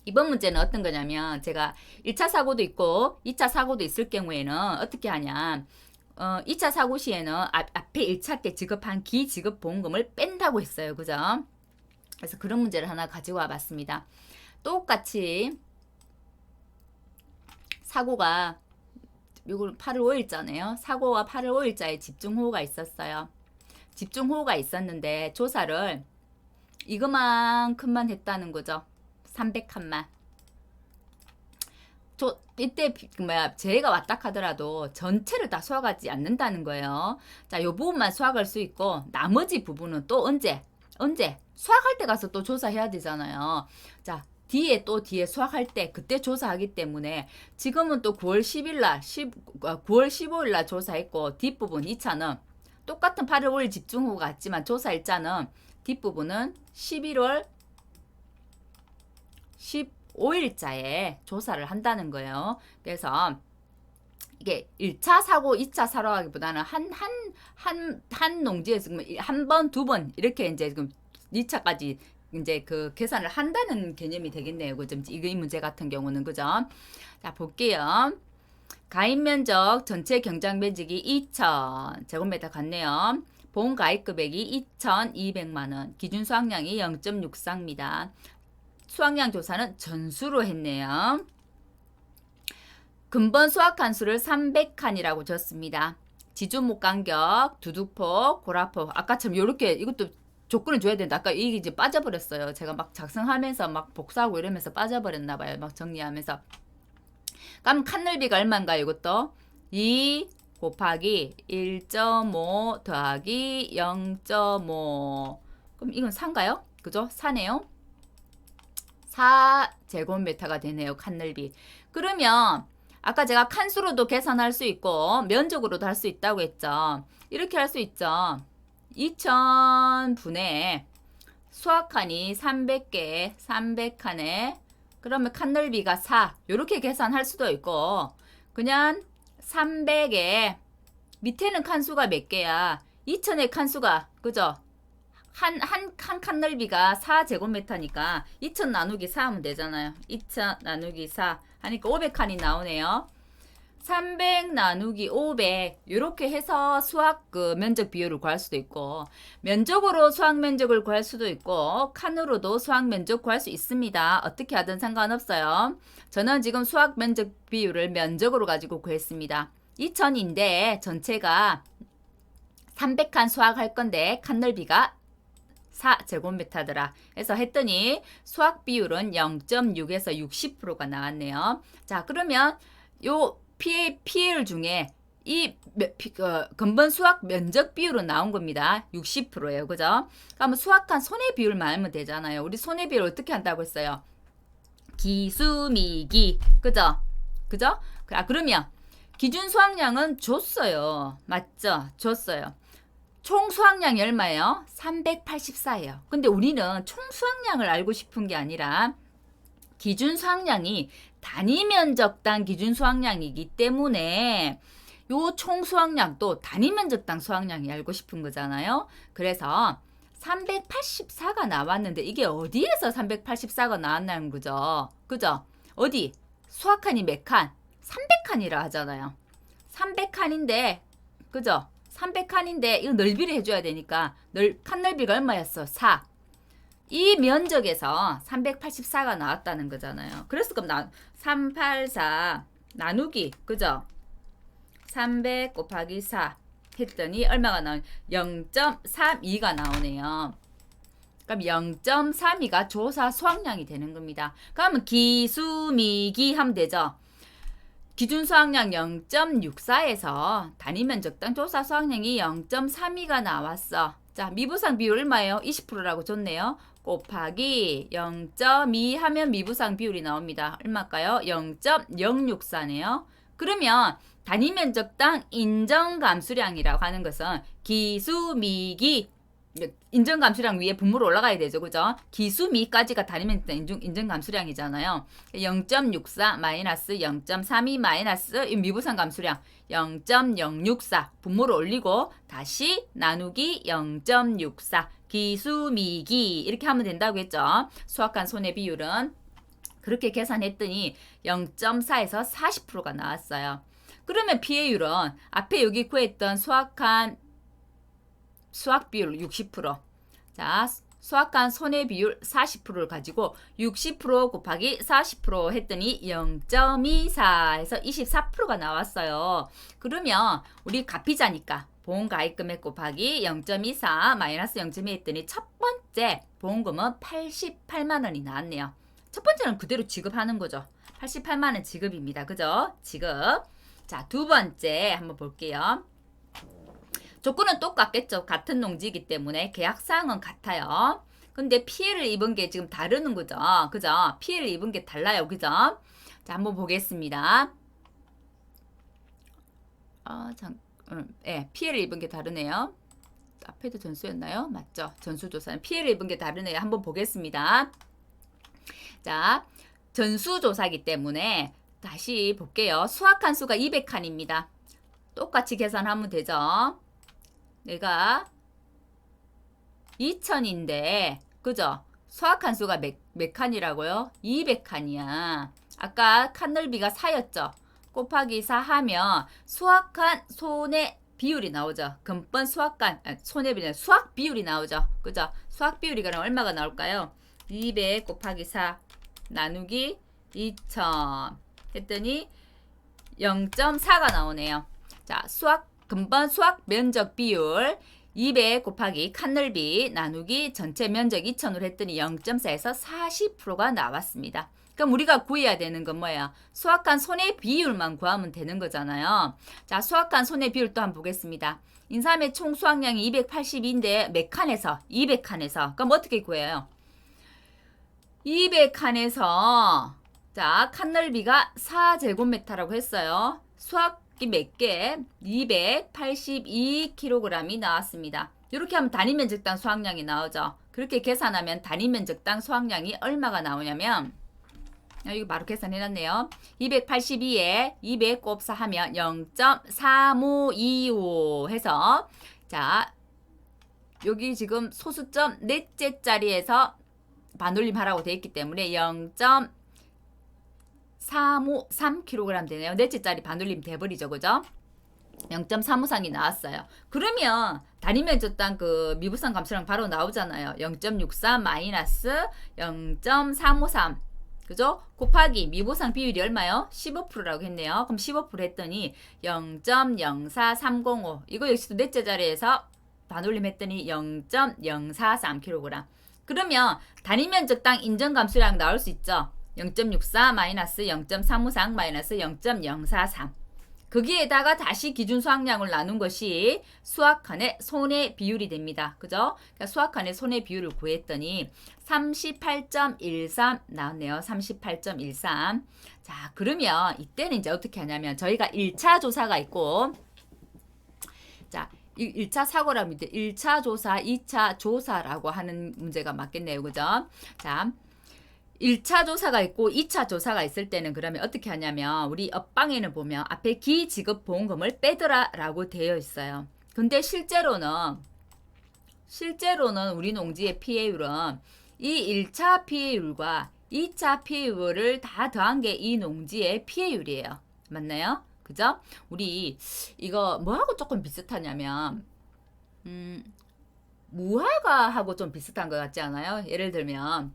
이번 문제는 어떤 거냐면 제가 1차 사고도 있고 2차 사고도 있을 경우에는 어떻게 하냐 2차 사고 시에는 앞에 1차 때 지급한 기지급 보험금을 뺀다고 했어요. 그죠? 그래서 그런 문제를 하나 가지고 와봤습니다. 똑같이 사고가 이걸 8월 5일자네요. 사고가 8월 5일자에 집중호우가 있었어요. 집중호우가 있었는데 조사를 이거만큼만 했다는 거죠. 300칸만. 이때 재해가 왔다 하더라도 전체를 다 수확하지 않는다는 거예요. 자, 이 부분만 수확할 수 있고 나머지 부분은 또 언제 수확할 때 가서 또 조사해야 되잖아요. 자, 뒤에 수확할 때 그때 조사하기 때문에 지금은 또 9월 10일 날 9월 15일 날 조사했고 뒷부분 2차는 똑같은 8월 5일 집중호우가 왔지만 조사 일자는 뒷부분은 11월 15일자에 조사를 한다는 거예요. 그래서 이게 1차 사고, 2차 사고하기보다는 한 농지에서 한 번, 두 번 이렇게 이제 지금 2차까지 이제 그 계산을 한다는 개념이 되겠네요. 그죠? 이 문제 같은 경우는 그죠? 자, 볼게요. 가입 면적 전체 경작 면적이 2,000 제곱미터 같네요. 보험 가입 금액이 2,200만 원. 기준 수확량이 0.64입니다. 수확량 조사는 전수로 했네요. 근본 수확한 수를 300칸이라고 줬습니다. 지주목 간격, 두둑폭, 고라폭. 아까처럼 이렇게 이것도 조건을 줘야 되는데 아까 이게 이제 빠져버렸어요. 제가 막 작성하면서 막 복사하고 이러면서 빠져버렸나 봐요. 막 정리하면서. 그럼 칸 넓이가 얼마인가요? 이것도 2 곱하기 1.5 더하기 0.5. 그럼 이건 4인가요? 그죠? 4네요. 4제곱미터가 되네요. 칸 넓이. 그러면 아까 제가 칸수로도 계산할 수 있고 면적으로도 할 수 있다고 했죠. 이렇게 할 수 있죠. 2000분의 수확칸이 300개, 300칸에 그러면 칸 넓이가 4. 이렇게 계산할 수도 있고 그냥 300에 밑에는 칸수가 몇 개야? 2000의 칸수가 그죠? 한 칸 넓이가 4제곱미터니까 2000 나누기 4 하면 되잖아요. 2000 나누기 4 하니까 500칸이 나오네요. 300 나누기 500 이렇게 해서 수확 그 면적 비율을 구할 수도 있고 면적으로 수확 면적을 구할 수도 있고 칸으로도 수확 면적 구할 수 있습니다. 어떻게 하든 상관없어요. 저는 지금 수확 면적 비율을 면적으로 가지고 구했습니다. 2000인데 전체가 300칸 수확할 건데 칸 넓이가 4제곱미터더라. 해서 했더니 수확 비율은 0.6에서 60%가 나왔네요. 자, 그러면 요 피해율 중에 이 근본 수확 면적 비율은 나온 겁니다. 60%예요. 그죠? 그러면 수확한 손해 비율만 알면 되잖아요. 우리 손해 비율 어떻게 한다고 했어요? 기수미기. 그죠? 그죠? 그러면 기준 수확량은 줬어요. 맞죠? 줬어요. 총 수확량이 얼마예요? 384예요. 근데 우리는 총 수확량을 알고 싶은 게 아니라 기준 수확량이 단위 면적당 기준 수확량이기 때문에 요 총 수확량도 단위 면적당 수확량이 알고 싶은 거잖아요. 그래서 384가 나왔는데 이게 어디에서 384가 나왔나는 거죠. 그죠? 어디? 수학칸이 몇 칸? 300칸이라 하잖아요. 300칸인데 그죠? 300칸인데 이거 넓이를 해줘야 되니까 칸 넓이가 얼마였어? 4. 이 면적에서 384가 나왔다는 거잖아요. 그래서 그럼 384 나누기 그죠? 300 곱하기 4 했더니 얼마가 나오냐? 0.32가 나오네요. 그럼 0.32가 조사 수확량이 되는 겁니다. 그러면 기수미기 하면 되죠. 기준 수확량 0.64에서 단위 면적당 조사 수확량이 0.32가 나왔어. 자, 미부상 비율 얼마예요? 20%라고 줬네요. 곱하기 0.2 하면 미부상 비율이 나옵니다. 얼마일까요? 0.064네요. 그러면 단위 면적당 인정 감수량이라고 하는 것은 기수미기 인정 감수량 위에 분모로 올라가야 되죠. 그죠? 기수미까지가 단위 면적당 인정 감수량이잖아요. 0.64 마이너스 0.32 마이너스 미부상 감수량 0.064 분모로 올리고 다시 나누기 0.64 기수미기 이렇게 하면 된다고 했죠. 수확한 손해 비율은 그렇게 계산했더니 0.4에서 40%가 나왔어요. 그러면 피해율은 앞에 여기 구했던 수확한 수확 비율 60%. 자, 수확한 손해 비율 40%를 가지고 60% 곱하기 40% 했더니 0.24에서 24%가 나왔어요. 그러면 우리 가피자니까 보험가입금액 곱하기 0.24 마이너스 0.2 했더니 첫 번째 보험금은 88만 원이 나왔네요. 첫 번째는 그대로 지급하는 거죠. 88만 원 지급입니다. 그죠? 지급. 자, 두 번째 한번 볼게요. 조건은 똑같겠죠. 같은 농지이기 때문에 계약사항은 같아요. 근데 피해를 입은 게 지금 다르는 거죠. 그죠? 피해를 입은 게 달라요. 그죠? 자, 한번 보겠습니다. 피해를 입은 게 다르네요. 앞에도 전수였나요? 맞죠? 전수조사는 피해를 입은 게 다르네요. 한번 보겠습니다. 자, 전수조사이기 때문에 다시 볼게요. 수확한 수가 200칸입니다. 똑같이 계산하면 되죠. 내가 2000인데 그죠? 수확한 수가 몇 칸이라고요? 200칸이야. 아까 칸 넓이가 4였죠? 곱하기 4 하면 수확한 손해 비율이 나오죠. 금번 수확한 손해 비율 수확 비율이 나오죠. 그죠? 수확 비율이 그럼 얼마가 나올까요? 200 곱하기 4 나누기 2000 했더니 0.4가 나오네요. 자, 금번 수확 면적 비율 200 곱하기 칸 넓이 나누기 전체 면적 2000으로 했더니 0.4에서 40%가 나왔습니다. 그럼 우리가 구해야 되는 건 뭐예요? 수확한 손해 비율만 구하면 되는 거잖아요. 자, 수확한 손해 비율 또 한번 보겠습니다. 인삼의 총 수확량이 282인데 몇 칸에서? 200칸에서. 그럼 어떻게 구해요? 200칸에서 자, 칸 넓이가 4제곱미터라고 했어요. 수확이 몇 개? 282kg이 나왔습니다. 이렇게 하면 단위 면적당 수확량이 나오죠. 그렇게 계산하면 단위 면적당 수확량이 얼마가 나오냐면 이거 바로 계산해놨네요. 282에 200 곱사 하면 0.3525 해서 자 여기 지금 소수점 넷째 자리에서 반올림 하라고 되어 있기 때문에 0.353kg 되네요. 넷째 자리 반올림 돼버리죠. 그죠? 0.353이 나왔어요. 그러면 단위 면적당 그 미부상 감수량 바로 나오잖아요. 0.63 마이너스 0.353 그죠? 곱하기 미보상 비율이 얼마요? 15%라고 했네요. 그럼 15% 했더니 0.04305 이거 역시도 넷째 자리에서 반올림 했더니 0.043kg. 그러면 단위 면적당 인정 감수량 나올 수 있죠. 0.64 마이너스 0.353 마이너스 0.043 거기에다가 다시 기준 수확량을 나눈 것이 수확한의 손해 비율이 됩니다. 그죠? 그러니까 수확한의 손해 비율을 구했더니 38.13 나왔네요. 38.13. 자, 그러면 이때는 이제 어떻게 하냐면 저희가 1차 조사가 있고 자, 1차 사고라면 1차 조사, 2차 조사라고 하는 문제가 맞겠네요. 그죠? 자, 1차 조사가 있고 2차 조사가 있을 때는 그러면 어떻게 하냐면 우리 업방에는 보면 앞에 기지급 보험금을 빼더라 라고 되어 있어요. 근데 실제로는 실제로는 우리 농지의 피해율은 이 1차 피해율과 2차 피해율을 다 더한 게 이 농지의 피해율이에요. 맞나요? 그죠? 우리 이거 뭐하고 조금 비슷하냐면 무화과하고 좀 비슷한 것 같지 않아요? 예를 들면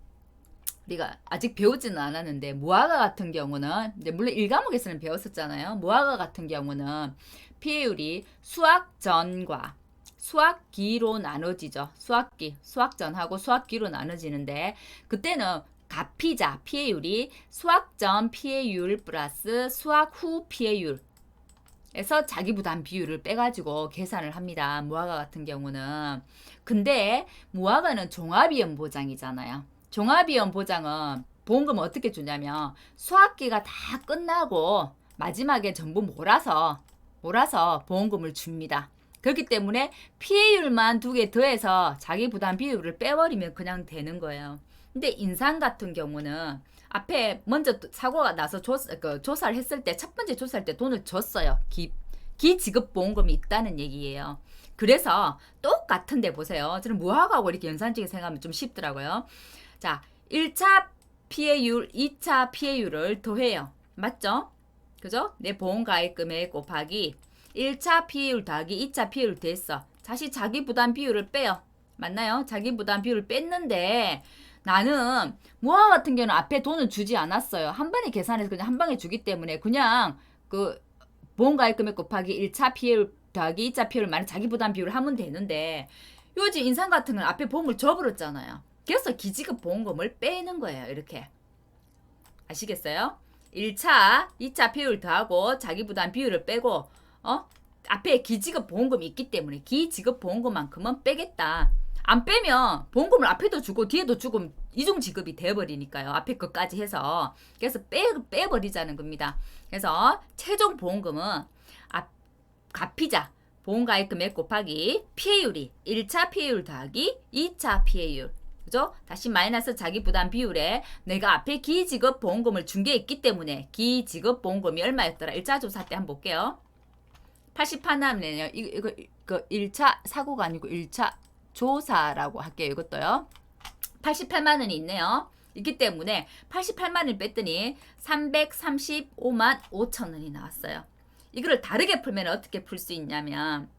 우리가 아직 배우지는 않았는데 무화과 같은 경우는 이제 물론 1과목에서는 배웠었잖아요. 무화과 같은 경우는 피해율이 수학전과 수학기로 나눠지죠. 수학기, 수학전하고 수학기로 나눠지는데 그때는 가피자 피해율이 수학전 피해율 플러스 수학 후 피해율 에서 자기 부담 비율을 빼가지고 계산을 합니다. 무화과 같은 경우는. 근데 무화과는 종합이연 보장이잖아요. 종합이연 보장은 보험금을 어떻게 주냐면 수학기가 다 끝나고 마지막에 전부 몰아서 보험금을 줍니다. 그렇기 때문에 피해율만 2개 더해서 자기 부담 비율을 빼버리면 그냥 되는 거예요. 근데 인상 같은 경우는 앞에 먼저 사고가 나서 조사를 했을 때 첫 번째 조사할 때 돈을 줬어요. 기지급보험금이 있다는 얘기예요. 그래서 똑같은데 보세요. 저는 무화과하고 이렇게 연산적인 생각하면 좀 쉽더라고요. 자, 1차 피해율, 2차 피해율을 더해요. 맞죠? 그죠? 내 보험가입금액 곱하기 1차 피해율 더하기 2차 피해율 됐어. 다시 자기 부담 비율을 빼요. 맞나요? 자기 부담 비율을 뺐는데 나는 무화 같은 경우는 앞에 돈을 주지 않았어요. 한 번에 계산해서 그냥 한 방에 주기 때문에 그냥 그 보험가입금액 곱하기 1차 피해율 더하기 2차 피해율 많은 자기 부담 비율을 하면 되는데 요즘 인상 같은 건 앞에 보험을 줘버렸잖아요. 그래서 기지급 보험금을 빼는 거예요. 이렇게. 아시겠어요? 1차, 2차 피해율 더하고 자기 부담 비율을 빼고 앞에 기지급 보험금이 있기 때문에 기지급 보험금만큼은 빼겠다. 안 빼면 보험금을 앞에도 주고 뒤에도 주고 이중 지급이 되어버리니까요. 앞에 것까지 해서. 그래서 빼버리자는 겁니다. 그래서 최종 보험금은 가피자 보험가입금액 곱하기 피해율이 1차 피해율 더하기 2차 피해율. 그죠? 다시 마이너스 자기 부담 비율에 내가 앞에 기지급 보험금을 준 게 있기 때문에 기지급 보험금이 얼마였더라? 1차 조사 때 한번 볼게요. 88만원이네요. 이거 1차 사고가 아니고 1차 조사라고 할게요. 이것도요. 88만 원이 있네요. 있기 때문에 88만 원을 뺐더니 335만 5천 원이 나왔어요. 이거를 다르게 풀면 어떻게 풀 수 있냐면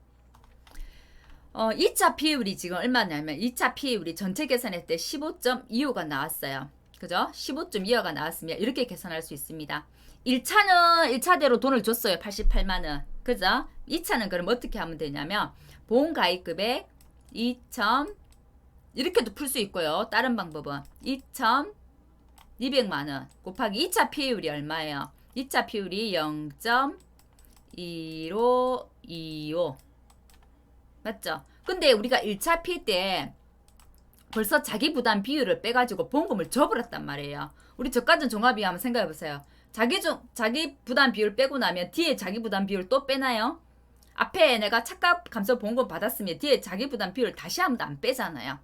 2차 피해율이 지금 얼마냐면 2차 피해율이 전체 계산했을 때 15.25가 나왔어요. 그죠? 15.25가 나왔으면 이렇게 계산할 수 있습니다. 1차는 1차대로 돈을 줬어요. 88만 원. 그죠? 2차는 그럼 어떻게 하면 되냐면 보험가입금액 2천 이렇게도 풀 수 있고요. 다른 방법은 2,200만 원 곱하기 2차 피해율이 얼마예요? 2차 피해율이 0.1525 맞죠? 근데 우리가 1차 피해 때 벌써 자기 부담 비율을 빼가지고 보험금을 줘버렸단 말이에요. 우리 저까지는 종합이 한번 생각해보세요. 자기 부담 비율 빼고 나면 뒤에 자기 부담 비율 또 빼나요? 앞에 내가 차값 감소 보험금 받았으면 뒤에 자기 부담 비율 다시 한 번도 안 빼잖아요.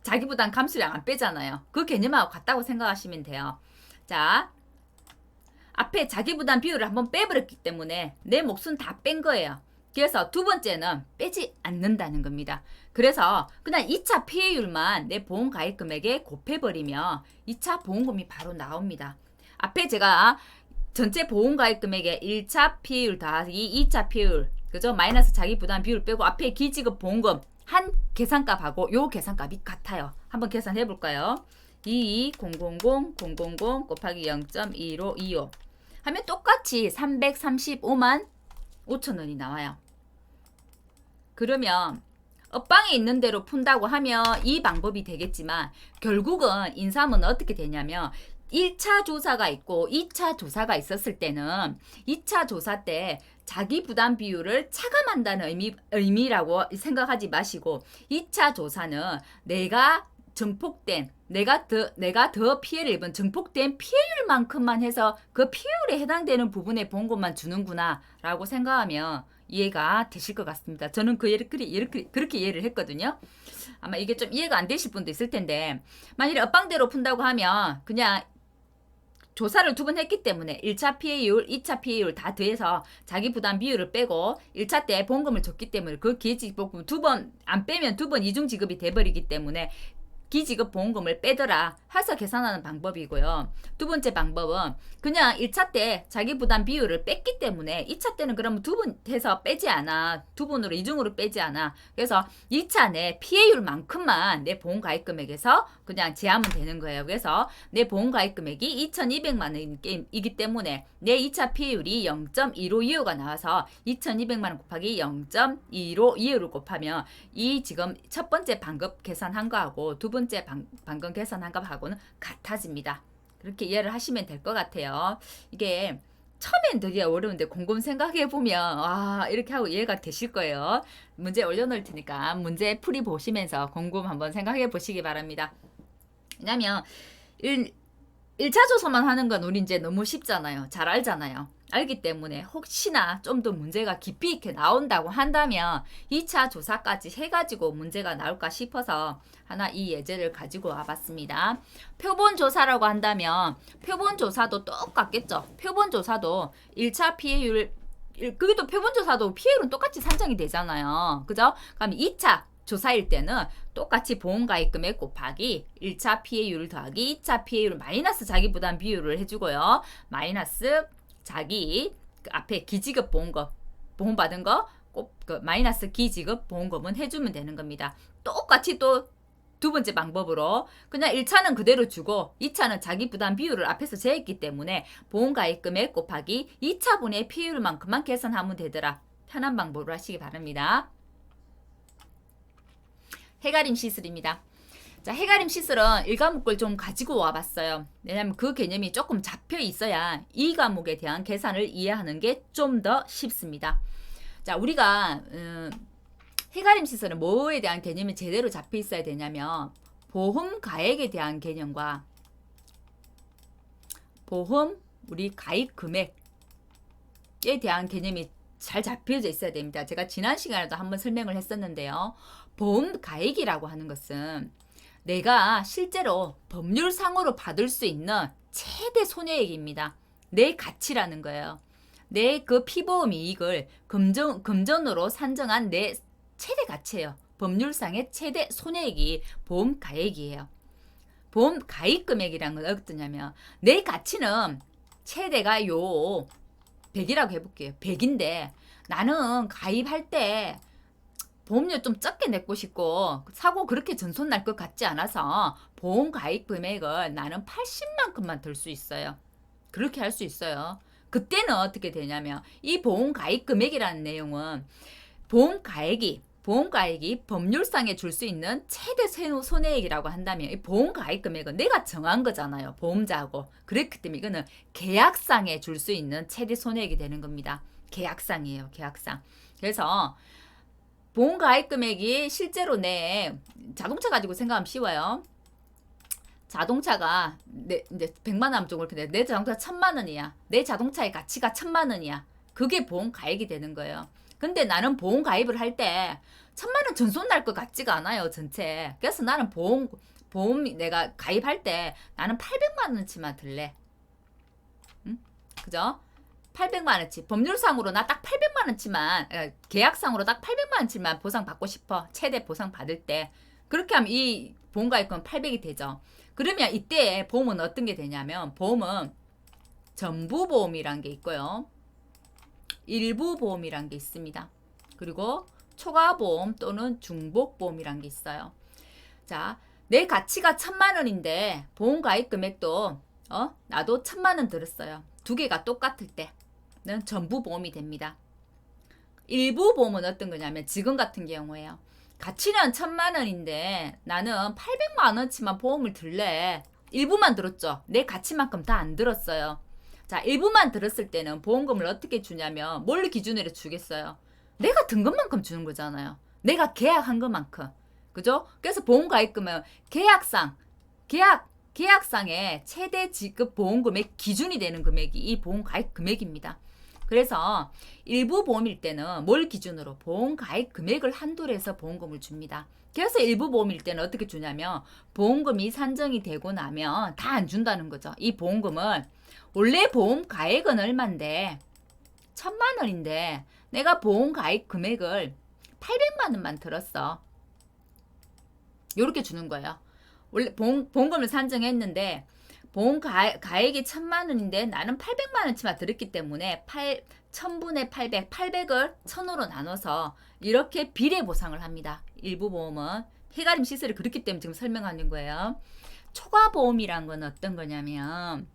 자기 부담 감수량 안 빼잖아요. 그 개념하고 같다고 생각하시면 돼요. 자, 앞에 자기 부담 비율을 한번 빼버렸기 때문에 내 몫은 다 뺀 거예요. 그래서 두 번째는 빼지 않는다는 겁니다. 그래서 그냥 2차 피해율만 내 보험 가입 금액에 곱해버리면 2차 보험금이 바로 나옵니다. 앞에 제가 전체 보험 가입 금액에 1차 피해율 더하기 2차 피해율 그죠? 마이너스 자기 부담 비율 빼고 앞에 기지급 보험금 한 계산값하고 요 계산값이 같아요. 한번 계산해 볼까요? 22000 곱하기 0.1525 하면 똑같이 335만 5천 원이 나와요. 그러면 업방에 있는 대로 푼다고 하면 이 방법이 되겠지만 결국은 인삼은 어떻게 되냐면 1차 조사가 있고 2차 조사가 있었을 때는 2차 조사 때 자기 부담 비율을 차감한다는 의미라고 생각하지 마시고 2차 조사는 내가 증폭된 내가 더 피해를 입은 증폭된 피해율만큼만 해서 그 피해율에 해당되는 부분의 보험금만 주는구나 라고 생각하면 이해가 되실 것 같습니다. 저는 그 예를 그렇게 이해를 했거든요. 아마 이게 좀 이해가 안 되실 분도 있을 텐데 만일에 업방대로 푼다고 하면 그냥 조사를 2번 했기 때문에 1차 피해율, 2차 피해율 다 더해서 자기 부담 비율을 빼고 1차 때 보험금을 줬기 때문에 그 기지급보금 2번 안 빼면 2번 이중 지급이 돼버리기 때문에 기지급 보험금을 빼더라 해서 계산하는 방법이고요. 두 번째 방법은 그냥 1차 때 자기 부담 비율을 뺐기 때문에 2차 때는 그러면 2번 해서 빼지 않아. 2번으로 이중으로 빼지 않아. 그래서 2차 내 피해율만큼만 내 보험가입 금액에서 그냥 제하면 되는 거예요. 그래서 내 보험가입 금액이 2,200만 원이기 때문에 내 2차 피해율이 0.1525가 나와서 2,200만 원 곱하기 0.1525를 곱하면 이 지금 첫 번째 방금 계산한 거하고 두 번째 방금 계산한 거하고는 같아집니다. 그렇게 이해를 하시면 될 것 같아요. 이게 처음엔 되게 어려운데 곰곰 생각해보면 이렇게 하고 이해가 되실 거예요. 문제 올려놓을 테니까 문제 풀이 보시면서 곰곰 한번 생각해 보시기 바랍니다. 왜냐면 1차 조사만 하는 건 우리 이제 너무 쉽잖아요. 잘 알잖아요. 알기 때문에 혹시나 좀 더 문제가 깊이 있게 나온다고 한다면 2차 조사까지 해가지고 문제가 나올까 싶어서 하나 이 예제를 가지고 와봤습니다. 표본 조사라고 한다면 표본 조사도 똑같겠죠. 표본 조사도 1차 피해율 그게도 표본 조사도 피해율은 똑같이 산정이 되잖아요. 그죠? 그럼 2차 조사일 때는 똑같이 보험가입 금액 곱하기 1차 피해율 더하기 2차 피해율 마이너스 자기 부담 비율을 해주고요. 마이너스 자기 그 앞에 기지급 보험금 보험 받은 거 꼭 그 마이너스 기지급 보험금은 해주면 되는 겁니다. 똑같이 또 두 번째 방법으로 그냥 1차는 그대로 주고 2차는 자기 부담 비율을 앞에서 재했기 때문에 보험가입 금액 곱하기 2차분의 피해율만큼만 계산하면 되더라. 편한 방법으로 하시기 바랍니다. 해가림 시술입니다. 자, 해가림 시술은 1과목을 좀 가지고 와봤어요. 왜냐면 그 개념이 조금 잡혀 있어야 이 과목에 대한 계산을 이해하는 게 좀 더 쉽습니다. 자, 우리가 해가림 시술은 뭐에 대한 개념이 제대로 잡혀 있어야 되냐면 보험 가액에 대한 개념과 보험 우리 가입 금액에 대한 개념이 잘 잡혀져 있어야 됩니다. 제가 지난 시간에도 한번 설명을 했었는데요. 보험 가액이라고 하는 것은 내가 실제로 법률상으로 받을 수 있는 최대 손해액입니다. 내 가치라는 거예요. 내 그 피보험 이익을 금전으로 산정한 내 최대 가치예요. 법률상의 최대 손해액이 보험 가액이에요. 보험 가입 금액이란 건 어떠냐면 내 가치는 최대가 요 100이라고 해볼게요. 100인데 나는 가입할 때 보험료 좀 적게 내고 싶고 사고 그렇게 전손 날 것 같지 않아서 보험 가입 금액을 나는 80만큼만 들 수 있어요. 그렇게 할 수 있어요. 그때는 어떻게 되냐면 이 보험 가입 금액이라는 내용은 보험 가액이 법률상에 줄 수 있는 최대 손해액이라고 한다면 이 보험 가입 금액은 내가 정한 거잖아요. 보험자하고. 그렇기 때문에 이거는 계약상에 줄 수 있는 최대 손해액이 되는 겁니다. 계약상이에요. 계약상. 그래서 보험 가입 금액이 실제로 내 자동차 가지고 생각하면 쉬워요. 자동차가 이제 100만 원 쪽을 근데 내 자동차 1000만 원이야. 내 자동차의 가치가 1000만 원이야. 그게 보험 가입이 되는 거예요. 근데 나는 보험 가입을 할 때 1000만 원 전손 날 것 같지가 않아요, 전체. 그래서 나는 보험 내가 가입할 때 나는 800만 원치만 들래. 응? 그죠? 800만 원치. 법률상으로 나 딱 800만 원치만 계약상으로 딱 800만 원치만 보상 받고 싶어. 최대 보상 받을 때. 그렇게 하면 이 보험 가입금은 800이 되죠. 그러면 이때 보험은 어떤 게 되냐면 보험은 전부 보험이란 게 있고요. 일부 보험이란 게 있습니다. 그리고 초과 보험 또는 중복 보험이란 게 있어요. 자, 내 가치가 1000만 원인데 보험 가입 금액도 나도 1000만 원 들었어요. 두 개가 똑같을 때는 전부 보험이 됩니다. 일부 보험은 어떤 거냐면 지금 같은 경우에요. 가치는 1000만 원인데 나는 800만 원치만 보험을 들래. 일부만 들었죠. 내 가치만큼 다 안 들었어요. 자, 일부만 들었을 때는 보험금을 어떻게 주냐면 뭘 기준으로 주겠어요? 내가 든 것만큼 주는 거잖아요. 내가 계약한 것만큼. 그죠? 그래서 보험 가입금은 계약상의 최대 지급 보험금의 기준이 되는 금액이 이 보험 가입 금액입니다. 그래서 일부 보험일 때는 뭘 기준으로 보험 가입 금액을 한도로 해서 보험금을 줍니다. 그래서 일부 보험일 때는 어떻게 주냐면 보험금이 산정이 되고 나면 다 안 준다는 거죠. 이 보험금을 원래 보험 가액은 얼만데 1,000만 원인데 내가 보험 가액 금액을 800만 원만 들었어. 요렇게 주는 거예요. 원래 보험금을 산정했는데 보험 가액이 1,000만 원인데 나는 800만 원치만 들었기 때문에 1000분의 800, 800을 1000으로 나눠서 이렇게 비례 보상을 합니다. 일부 보험은 해가림 시세를 그렇기 때문에 지금 설명하는 거예요. 초과 보험이란 건 어떤 거냐면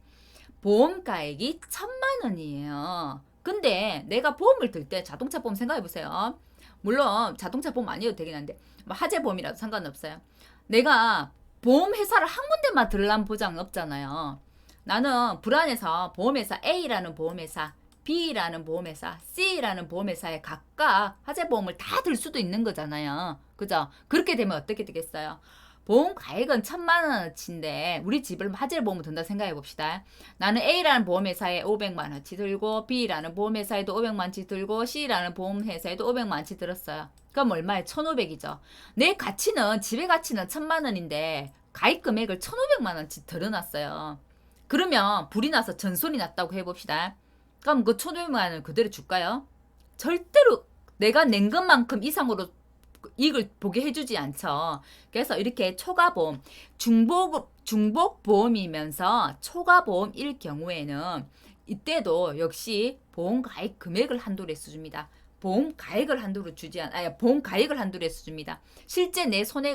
보험 가액이 1,000만 원이에요. 근데 내가 보험을 들 때 자동차 보험 생각해 보세요. 물론 자동차 보험 아니어도 되긴 한데 뭐 화재 보험이라도 상관없어요. 내가 보험 회사를 한 군데만 들으려면 보장은 없잖아요. 나는 불안해서 보험회사 A라는 보험회사, B라는 보험회사, C라는 보험회사에 각각 화재보험을 다 들 수도 있는 거잖아요. 그죠? 그렇게 되면 어떻게 되겠어요? 보험 가액은 1,000만 원어치인데 우리 집을 화재보험을 든다 생각해 봅시다. 나는 A라는 보험회사에 500만 원치 들고 B라는 보험회사에도 500만 원치 들고 C라는 보험회사에도 500만 원치 들었어요. 그럼 얼마에? 1,500이죠. 내 가치는 집의 가치는 1,000만 원인데 가입 금액을 1,500만 원치 들어놨어요. 그러면 불이 나서 전손이 났다고 해봅시다. 그럼 그 1,500만 원을 그대로 줄까요? 절대로 내가 낸 것만큼 이상으로 이익을 보게 해주지 않죠. 그래서 이렇게 초과보험, 중복보험이면서 초과보험일 경우에는 이때도 역시 보험 가입 금액을 한도로 해서 줍니다. 보험 가액을 한도로 보험 가액을 한도로 해서 줍니다. 실제 내 손해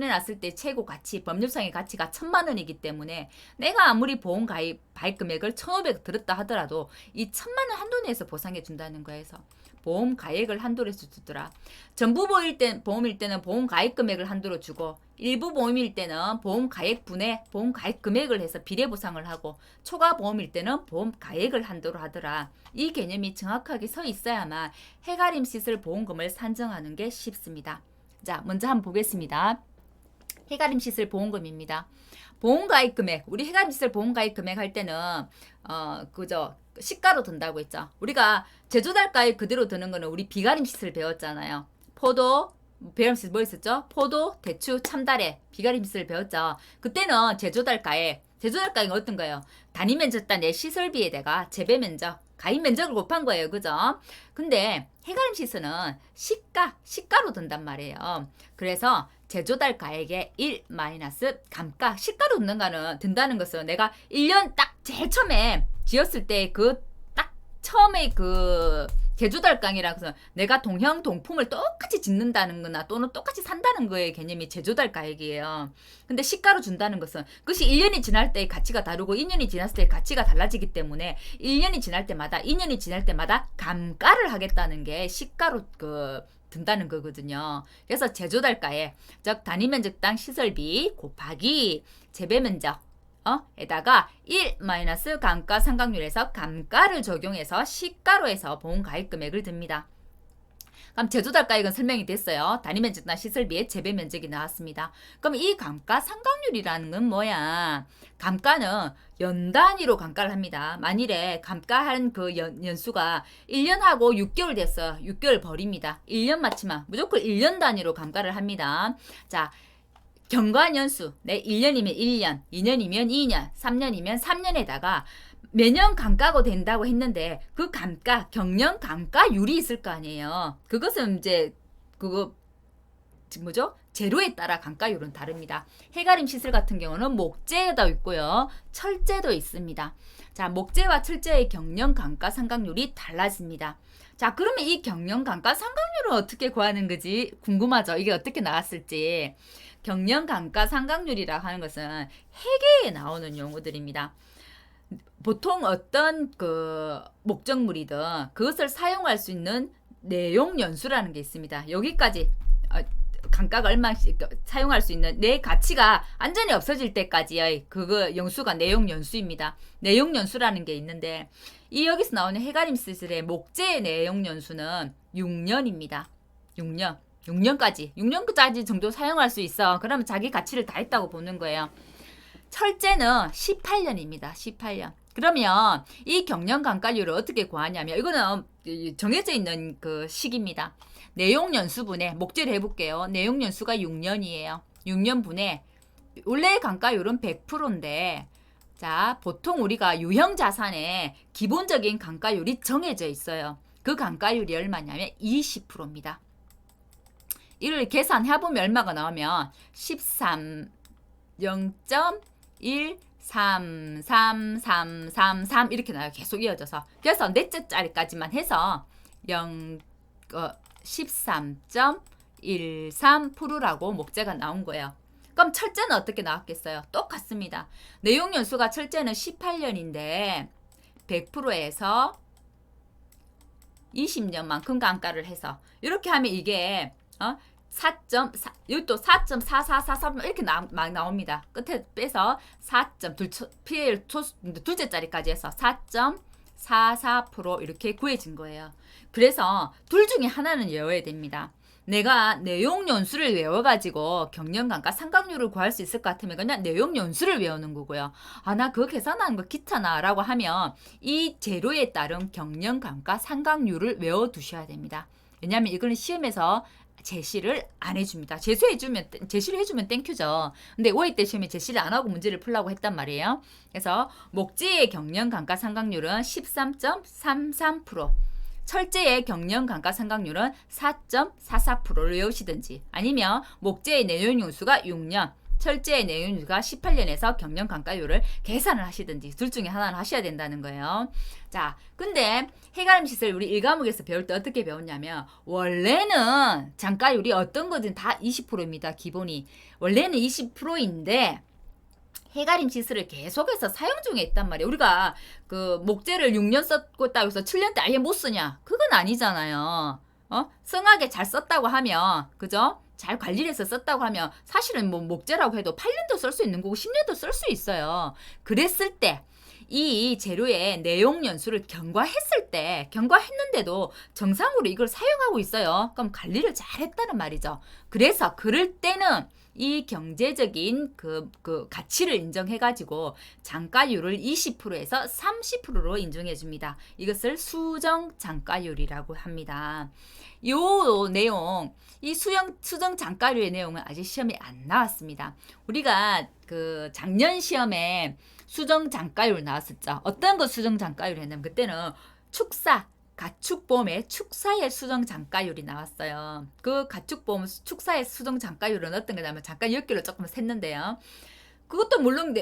났을 때 최고 가치, 법률상의 가치가 1,000만 원이기 때문에 내가 아무리 보험 가입 금액을 1,500 들었다 하더라도 이 1,000만 원 한도 내에서 보상해 준다는 거에서 보험 가액을 한도로 해서 주더라. 전부 보험일 때는 보험 가입 금액을 한도로 주고 일부 보험일 때는 보험 가액 분의 보험 가입 금액을 해서 비례 보상을 하고 초과 보험일 때는 보험 가액을 한도로 하더라. 이 개념이 정확하게 서 있어야만 해가림 시설 보험금을 산정하는 게 쉽습니다. 자, 먼저 한번 보겠습니다. 해가림 시설 보험금입니다. 보험가입 금액, 우리 해가림 시설 보험가입 금액 할 때는 그저 시가로 든다고 했죠. 우리가 제조달가액 그대로 드는 거는 우리 비가림 시설 배웠잖아요. 포도, 비가림 시설 뭐 있었죠? 포도, 대추, 참다래, 비가림 시설 배웠죠. 그때는 제조달가액은 어떤 거예요? 단위 면적당 내 시설비에다가 재배 면적, 가입 면적을 곱한 거예요. 그죠? 근데 해가림 시설은 시가로 든단 말이에요. 그래서 제조달 가액의 1 마이너스 감가, 시가로 든다는 것은 내가 1년 딱 제일 처음에 지었을 때 딱 처음에 제조달가액이라고 해서 내가 동품을 똑같이 짓는다는 거나 또는 똑같이 산다는 거의 개념이 제조달가액이에요. 근데 시가로 준다는 것은 그것이 1년이 지날 때의 가치가 다르고 2년이 지났을 때의 가치가 달라지기 때문에 1년이 지날 때마다 2년이 지날 때마다 감가를 하겠다는 게 시가로 든다는 거거든요. 그래서 제조달가액, 즉 단위면적당 시설비 곱하기 재배면적 에다가 1 마이너스 감가상각률에서 감가를 적용해서 시가로 해서 보험 가입 금액을 듭니다. 그럼 제조달가액은 설명이 됐어요. 단위면적당 시설비의 재배면적이 나왔습니다. 그럼 이 감가상각률이라는 건 뭐야? 감가는 연 단위로 감가를 합니다. 만일에 감가한 그 연수가 1년하고 6개월 됐어요. 6개월 버립니다. 1년 맞지만 무조건 1년 단위로 감가를 합니다. 자, 경과한 연수, 1년이면 1년, 2년이면 2년, 3년이면 3년에다가 매년 감가가 된다고 했는데 그 감가, 경년 감가율이 있을 거 아니에요. 그것은 이제 재료에 따라 감가율은 다릅니다. 해가림 시설 같은 경우는 목재도 있고요. 철재도 있습니다. 자, 목재와 철재의 경년 감가상각률이 달라집니다. 자, 그러면 이 경년 감가상각률을 어떻게 구하는 거지? 궁금하죠? 이게 어떻게 나왔을지. 경년 감가상각률이라고 하는 것은 회계에 나오는 용어들입니다. 보통 어떤 목적물이든 그것을 사용할 수 있는 내용 연수라는 게 있습니다. 여기까지 감가가 얼마씩 사용할 수 있는 내 가치가 완전히 없어질 때까지의 연수가 내용 연수입니다. 내용 연수라는 게 있는데 이 여기서 나오는 해가림 시설의 목재의 내용 연수는 6년입니다. 6년까지 정도 사용할 수 있어. 그러면 자기 가치를 다 했다고 보는 거예요. 철제는 18년입니다. 18년. 그러면 이 경년 감가율을 어떻게 구하냐면 이거는 정해져 있는 시기입니다. 내용 연수분의 목재를 해볼게요. 내용 연수가 6년이에요. 6년분의 원래 감가율은 100%인데 자, 보통 우리가 유형 자산에 기본적인 감가율이 정해져 있어요. 그 감가율이 얼마냐면 20%입니다. 이를 계산해보면 얼마가 나오면 13 0.1333333 이렇게 나와요. 계속 이어져서. 그래서 넷째 자리까지만 해서 13.13%라고 목재가 나온 거예요. 그럼 철제는 어떻게 나왔겠어요? 똑같습니다. 내용 연수가 철제는 18년인데 100%에서 20년만큼 감가를 해서 이렇게 하면 이게 4.4, 이것도 4.4443 이렇게 막 나옵니다. 끝에 빼서 4. PL 둘째 자리까지 해서 4.44% 이렇게 구해진 거예요. 그래서 둘 중에 하나는 외워야 됩니다. 내가 내용 연수를 외워가지고 경영감가 상각률을 구할 수 있을 것 같으면 그냥 내용 연수를 외우는 거고요. 나 그거 계산하는 거 귀찮아 라고 하면 이 재료에 따른 경영감가 상각률을 외워두셔야 됩니다. 왜냐하면 이거는 시험에서 제시를 안 해줍니다. 제시를 해주면 땡큐죠. 근데 오2 때 시험에 제시를 안 하고 문제를 풀라고 했단 말이에요. 그래서 목재의 경영감가상각률은 13.33%, 철제의 경영감가상각률은 4.44%를 외우시든지 아니면 목재의 내용연수가 6년, 철제의 내용연수가 18년에서 경영감가율을 계산을 하시든지 둘 중에 하나는 하셔야 된다는 거예요. 자, 근데 해가림 시설 우리 1과목에서 배울 때 어떻게 배웠냐면 원래는 장가율이 어떤 거든 다 20%입니다. 기본이. 원래는 20%인데 해가림 시설을 계속해서 사용 중에 있단 말이에요. 우리가 그 목재를 6년 썼고 있다고 해서 7년 때 아예 못 쓰냐? 그건 아니잖아요. 성하게 잘 썼다고 하면, 그죠? 잘 관리를 해서 썼다고 하면 사실은 뭐 목재라고 해도 8년도 쓸 수 있는 거고 10년도 쓸 수 있어요. 그랬을 때 이 재료의 내용 연수를 경과했는데도 정상으로 이걸 사용하고 있어요. 그럼 관리를 잘 했다는 말이죠. 그래서 그럴 때는 이 경제적인 그 가치를 인정해가지고 장가율을 20%에서 30%로 인정해줍니다. 이것을 수정 장가율이라고 합니다. 요 내용, 이 수정 장가율의 내용은 아직 시험에 안 나왔습니다. 우리가 그 작년 시험에 수정 장가율 나왔었죠. 어떤 거 수정 장가율 했냐면 그때는 가축보험의 축사의 수정 장가율이 나왔어요. 그 가축보험 축사의 수정 장가율은 어떤 거냐면 잠깐 엮기로 조금 샜는데요. 그것도 물론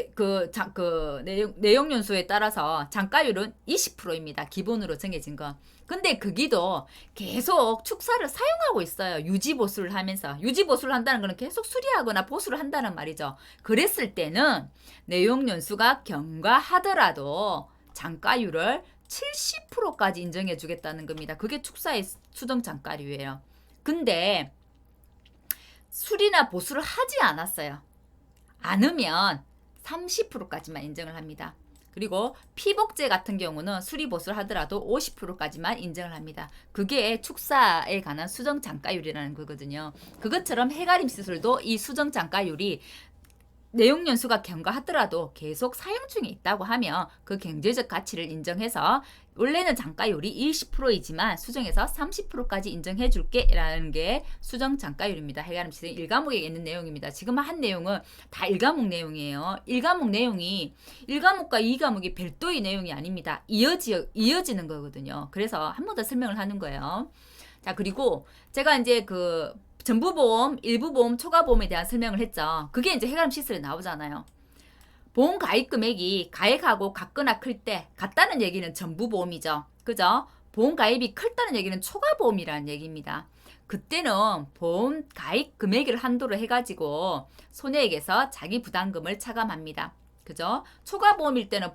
내용 연수에 따라서 장가율은 20%입니다. 기본으로 정해진 거. 근데 거기도 계속 축사를 사용하고 있어요. 유지보수를 하면서. 유지보수를 한다는 거는 계속 수리하거나 보수를 한다는 말이죠. 그랬을 때는 내용 연수가 경과하더라도 장가율을 70%까지 인정해 주겠다는 겁니다. 그게 축사의 수정 장가율이에요. 근데 수리나 보수를 하지 않았어요. 않으면 30%까지만 인정을 합니다. 그리고 피복제 같은 경우는 수리 보수를 하더라도 50%까지만 인정을 합니다. 그게 축사에 관한 수정 장가율이라는 거거든요. 그것처럼 해가림 시설도 이 수정 장가율이 내용 연수가 경과하더라도 계속 사용 중에 있다고 하면 그 경제적 가치를 인정해서 원래는 장가율이 20%이지만 수정해서 30%까지 인정해 줄게 라는 게 수정 장가율입니다. 해가림 시설 1과목에 있는 내용입니다. 지금 한 내용은 다 1과목 내용이에요. 1과목 내용이 1과목과 2과목이 별도의 내용이 아닙니다. 이어지는 거거든요. 그래서 한 번 더 설명을 하는 거예요. 자, 그리고 제가 이제 그 전부보험, 일부보험, 초과보험에 대한 설명을 했죠. 그게 이제 해가림 시설에 나오잖아요. 보험 가입 금액이 가액하고 같거나 클 때 같다는 얘기는 전부보험이죠. 그죠? 보험 가입이 클다는 얘기는 초과보험이라는 얘기입니다. 그때는 보험 가입 금액을 한도로 해가지고 손해액에서 자기 부담금을 차감합니다. 그죠? 초과보험일 때는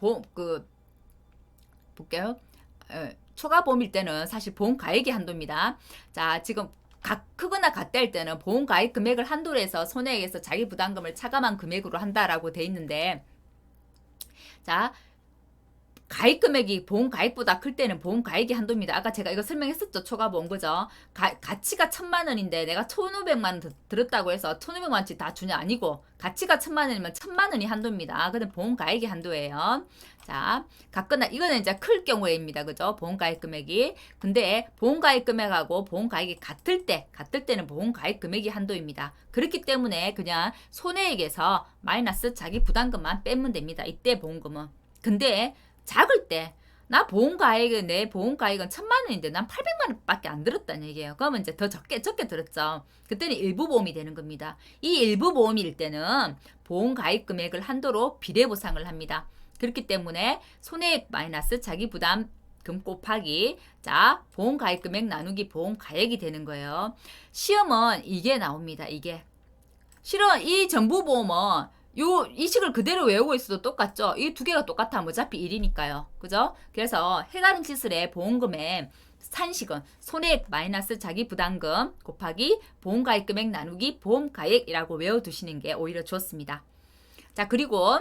볼게요. 초과보험일 때는 사실 보험 가액이 한도입니다. 자, 지금 크거나 같다일 때는 보험 가입 금액을 한도로 해서 손해액에서 자기 부담금을 차감한 금액으로 한다라고 돼 있는데, 자, 가입 금액이 보험 가입보다 클 때는 보험 가입이 한도입니다. 아까 제가 이거 설명했었죠. 초과 보험 그죠? 가치가 1,000만 원인데 내가 1,500만 원 들었다고 해서 1,500만 원치 다 주냐 아니고 가치가 1,000만 원이면 1,000만 원이 한도입니다. 그는 보험 가입이 한도예요. 자, 같거나 이거는 이제 클 경우에입니다. 그죠? 보험 가입 금액이. 근데 보험 가입 금액하고 보험 가입이 같을 때는 보험 가입 금액이 한도입니다. 그렇기 때문에 그냥 손해액에서 마이너스 자기 부담금만 빼면 됩니다. 이때 보험금은. 근데 작을 때 나 보험가액은 내 보험가액은 1,000만 원인데 난 800만 원밖에 안 들었다는 얘기예요. 그러면 이제 더 적게 들었죠. 그때는 일부 보험이 되는 겁니다. 이 일부 보험일 때는 보험가입 금액을 한도로 비례 보상을 합니다. 그렇기 때문에 손해액 마이너스 자기 부담금 곱하기 자 보험가입 금액 나누기 보험가액이 되는 거예요. 시험은 이게 나옵니다. 이게 실은 이 정부보험은 이 식을 그대로 외우고 있어도 똑같죠. 이 두 개가 똑같아. 어차피 1이니까요. 그죠? 그래서 해가림 시설의 보험금의 산식은 손해액 마이너스 자기 부담금 곱하기 보험가입 금액 나누기 보험가액이라고 외워두시는 게 오히려 좋습니다. 자, 그리고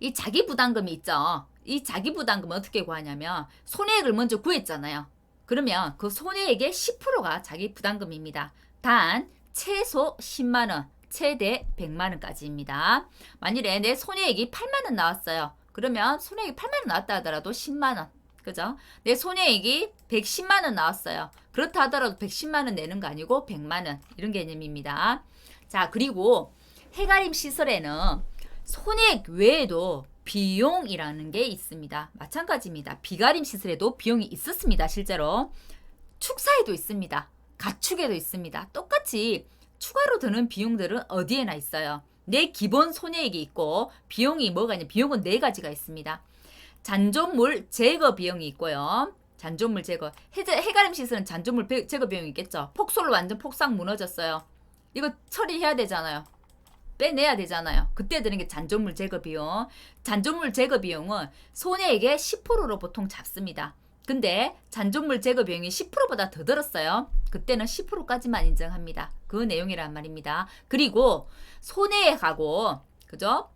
이 자기 부담금이 있죠. 이 자기 부담금은 어떻게 구하냐면 손해액을 먼저 구했잖아요. 그러면 그 손해액의 10%가 자기 부담금입니다. 단 최소 10만 원, 최대 100만 원까지입니다. 만일에 내 손해액이 8만 원 나왔어요. 그러면 손해액이 8만 원 나왔다 하더라도 10만 원. 그죠? 내 손해액이 110만 원 나왔어요. 그렇다 하더라도 110만 원 내는 거 아니고 100만 원. 이런 개념입니다. 자, 그리고 해가림 시설에는 손해액 외에도 비용이라는 게 있습니다. 마찬가지입니다. 비가림 시설에도 비용이 있었습니다. 실제로. 축사에도 있습니다. 가축에도 있습니다. 똑같이 추가로 드는 비용들은 어디에나 있어요. 내 기본 손해액이 있고 비용이 뭐가 있냐. 비용은 4가지가 있습니다. 잔존물 제거 비용이 있고요. 잔존물 제거. 해가림 시설은 잔존물 제거 비용이 있겠죠. 폭설로 완전 폭삭 무너졌어요. 이거 처리해야 되잖아요. 빼내야 되잖아요. 그때 드는 게 잔존물 제거 비용. 잔존물 제거 비용은 손해액의 10%로 보통 잡습니다. 근데 잔존물 제거 비용이 10%보다 더 들었어요. 그때는 10%까지만 인정합니다. 그 내용이란 말입니다. 그리고 손해액하고 그죠?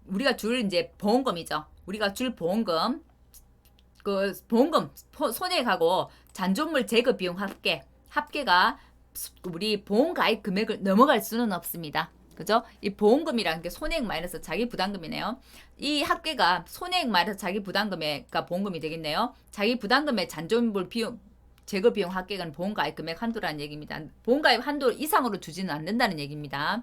우리가 줄 이제 보험금이죠. 우리가 줄 보험금 그 보험금 손해액하고 잔존물 제거 비용 합계가 우리 보험 가입 금액을 넘어갈 수는 없습니다. 그죠? 이 보험금이라는 게 손해액 마이너스 자기 부담금이네요. 이 합계가 손해액 마이너스 자기 부담금가 보험금이 되겠네요. 자기 부담금의 잔존물 비용 제거 비용 합계는 보험 가입 금액 한도라는 얘기입니다. 보험 가입 한도 이상으로 주지는 않는다는 얘기입니다.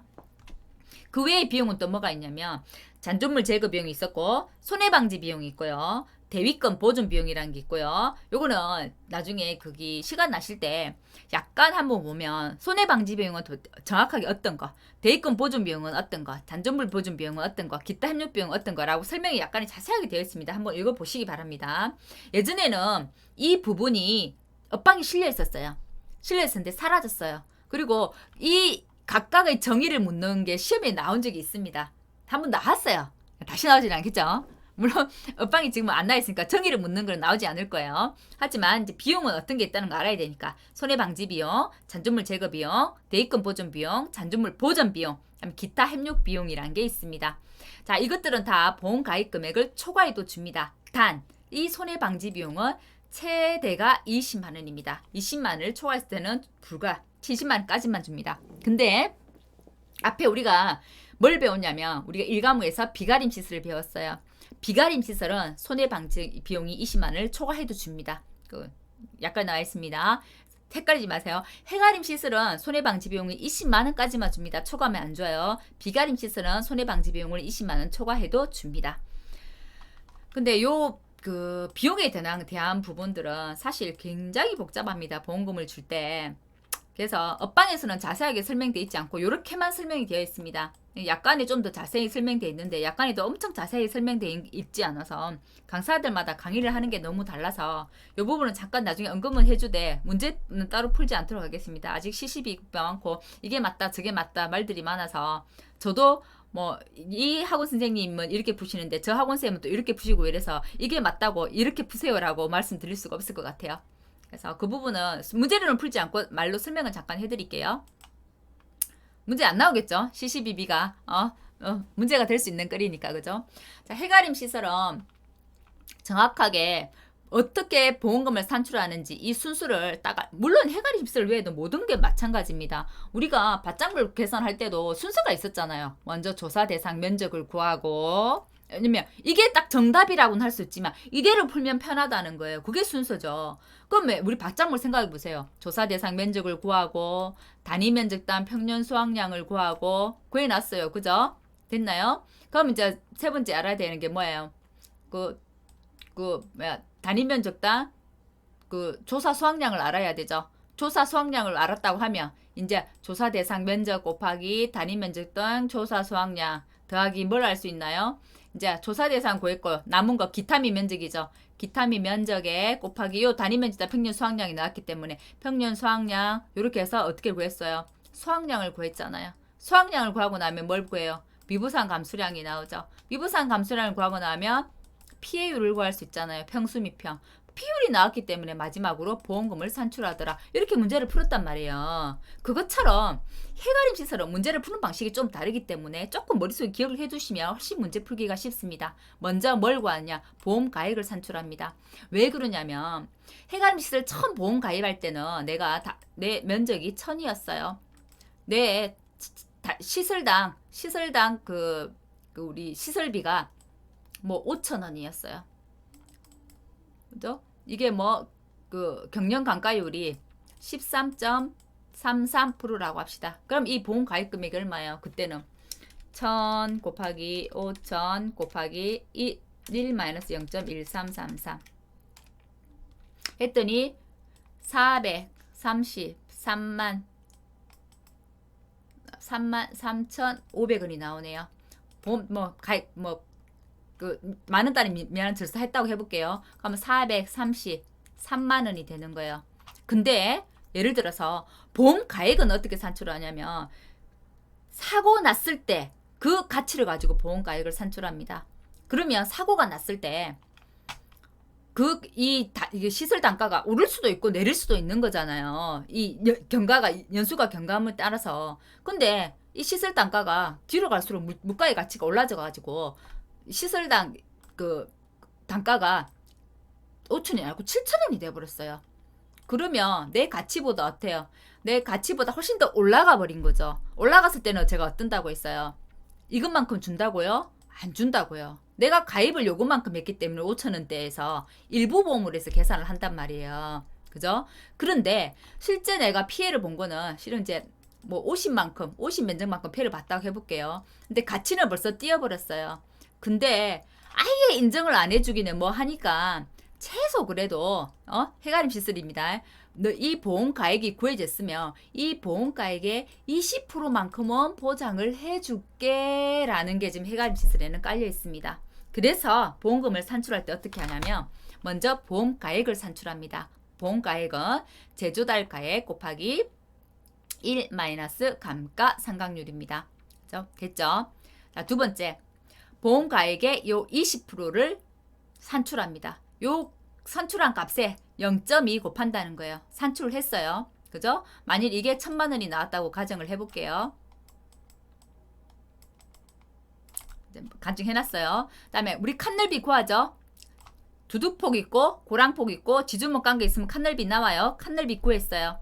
그 외의 비용은 또 뭐가 있냐면 잔존물 제거 비용이 있었고 손해방지 비용이 있고요. 대위권 보존 비용이라는 게 있고요. 요거는 나중에 거기 시간 나실 때 약간 한번 보면 손해방지 비용은 정확하게 어떤 거, 대위권 보존 비용은 어떤 거, 잔존물 보존 비용은 어떤 거, 기타 협력 비용은 어떤 거라고 설명이 약간 자세하게 되어 있습니다. 한번 읽어보시기 바랍니다. 예전에는 이 부분이 엇방이 실려 있었어요. 실려 있었는데 사라졌어요. 그리고 이 각각의 정의를 묻는 게 시험에 나온 적이 있습니다. 한번 나왔어요. 다시 나오진 않겠죠? 물론 엇방이 지금 안 나있으니까 정의를 묻는 건 나오지 않을 거예요. 하지만 이제 비용은 어떤 게 있다는 거 알아야 되니까 손해방지 비용, 잔존물 제거 비용, 대위권 보존 비용, 잔존물 보전 비용, 기타 협력 비용이란 게 있습니다. 자, 이것들은 다 보험 가입 금액을 초과해도 줍니다. 단 이 손해방지 비용은 최대가 20만 원입니다. 20만 원을 초과했을 때는 불과 70만 원까지만 줍니다. 근데 앞에 우리가 뭘 배웠냐면 우리가 1과목에서 비가림 시설을 배웠어요. 비가림 시설은 손해방지 비용이 20만 원을 초과해도 줍니다. 약간 나와 있습니다. 헷갈리지 마세요. 해가림 시설은 손해방지 비용이 20만 원까지만 줍니다. 초과하면 안 줘요. 비가림 시설은 손해방지 비용을 20만 원 초과해도 줍니다. 근데 비용에 대한 부분들은 사실 굉장히 복잡합니다. 보험금을 줄 때. 그래서 엇방에서는 자세하게 설명되어 있지 않고 이렇게만 설명이 되어 있습니다. 약간이 좀 더 자세히 설명되어 있는데 약간이 더 엄청 자세히 설명되어 있지 않아서 강사들마다 강의를 하는 게 너무 달라서 이 부분은 잠깐 나중에 언급은 해주되 문제는 따로 풀지 않도록 하겠습니다. 아직 시시비 많고 이게 맞다 저게 맞다 말들이 많아서 저도 이 학원 선생님은 이렇게 푸시는데 저 학원 쌤은 또 이렇게 푸시고 이래서 이게 맞다고 이렇게 푸세요라고 말씀드릴 수가 없을 것 같아요. 그래서 그 부분은 문제를 풀지 않고 말로 설명을 잠깐 해드릴게요. 문제 안 나오겠죠? CCBB가 문제가 될 수 있는 글이니까 그죠? 자, 해가림 시설은 정확하게 어떻게 보험금을 산출하는지 이 순수를 딱 물론 해가리 휩쓸 외에도 모든 게 마찬가지입니다. 우리가 밭작물 계산할 때도 순서가 있었잖아요. 먼저 조사 대상 면적을 구하고 왜냐면 이게 딱 정답이라고는 할 수 있지만 이대로 풀면 편하다는 거예요. 그게 순서죠. 그럼 우리 밭작물 생각해 보세요. 조사 대상 면적을 구하고 단위 면적당 평년 수확량을 구하고 구해놨어요. 그죠? 됐나요? 그럼 이제 세 번째 알아야 되는 게 뭐예요? 단위 면적당 조사 수확량을 알아야 되죠. 조사 수확량을 알았다고 하면 이제 조사 대상 면적 곱하기 단위 면적 등 조사 수확량 더하기 뭘 알 수 있나요? 이제 조사 대상 구했고 남은 거 기타미 면적이죠. 기타미 면적에 곱하기 요 단위 면적당 평년 수확량이 나왔기 때문에 평년 수확량 이렇게 해서 어떻게 구했어요? 수확량을 구했잖아요. 수확량을 구하고 나면 뭘 구해요? 미부상 감수량이 나오죠. 미부상 감수량을 구하고 나면 피해율을 구할 수 있잖아요. 평수 미평. 피율이 나왔기 때문에 마지막으로 보험금을 산출하더라. 이렇게 문제를 풀었단 말이에요. 그것처럼 해가림 시설은 문제를 푸는 방식이 좀 다르기 때문에 조금 머릿속에 기억을 해두시면 훨씬 문제 풀기가 쉽습니다. 먼저 뭘 구하냐? 보험 가액을 산출합니다. 왜 그러냐면 해가림 시설 처음 보험 가입할 때는 내 면적이 1000이었어요. 내 시설당 우리 시설비가 뭐 5,000원이었어요. 그죠? 이게 경영 감가율이 13.33%라고 합시다. 그럼 이 보험 가입 금액이 얼마예요? 그때는 1000 곱하기 5000 곱하기 1 마이너스 0.1333 했더니 433만 33,500원이 나오네요. 보험 가입 많은 달에 미안한 절차했다고 해볼게요. 그러면 433만 원이 되는 거예요. 근데 예를 들어서 보험 가액은 어떻게 산출하냐면 사고 났을 때 그 가치를 가지고 보험 가액을 산출합니다. 그러면 사고가 났을 때 이게 시설 단가가 오를 수도 있고 내릴 수도 있는 거잖아요. 연수가 경감을 따라서. 근데 이 시설 단가가 뒤로 갈수록 물가의 가치가 올라져 가지고 시설당 단가가 5,000원이 아니고 7,000원이 돼버렸어요. 그러면 내 가치보다 어때요? 내 가치보다 훨씬 더 올라가 버린 거죠. 올라갔을 때는 제가 어떤다고 했어요? 이것만큼 준다고요? 안 준다고요. 내가 가입을 요것만큼 했기 때문에 5,000원대에서 일부 보험으로 해서 계산을 한단 말이에요. 그죠? 그런데 실제 내가 피해를 본 거는 실은 이제 50 면적만큼 피해를 봤다고 해볼게요. 근데 가치는 벌써 뛰어버렸어요. 근데 아예 인정을 안 해주기는 하니까 최소 그래도 해가림 시설입니다. 이 보험 가액이 구해졌으면 이 보험 가액의 20%만큼은 보장을 해줄게 라는 게 지금 해가림 시설에는 깔려 있습니다. 그래서 보험금을 산출할 때 어떻게 하냐면 먼저 보험 가액을 산출합니다. 보험 가액은 제조달 가액 곱하기 1 마이너스 감가상각률입니다. 됐죠? 자, 두 번째 보험 가액의 요 20%를 산출합니다. 요 산출한 값에 0.2 곱한다는 거예요. 산출을 했어요. 그죠? 만일 이게 1,000만 원이 나왔다고 가정을 해볼게요. 가정해놨어요. 그 다음에 우리 칸넓이 구하죠. 두둑폭 있고 고랑폭 있고 지주목 관계 있으면 칸넓이 나와요. 칸넓이 구했어요.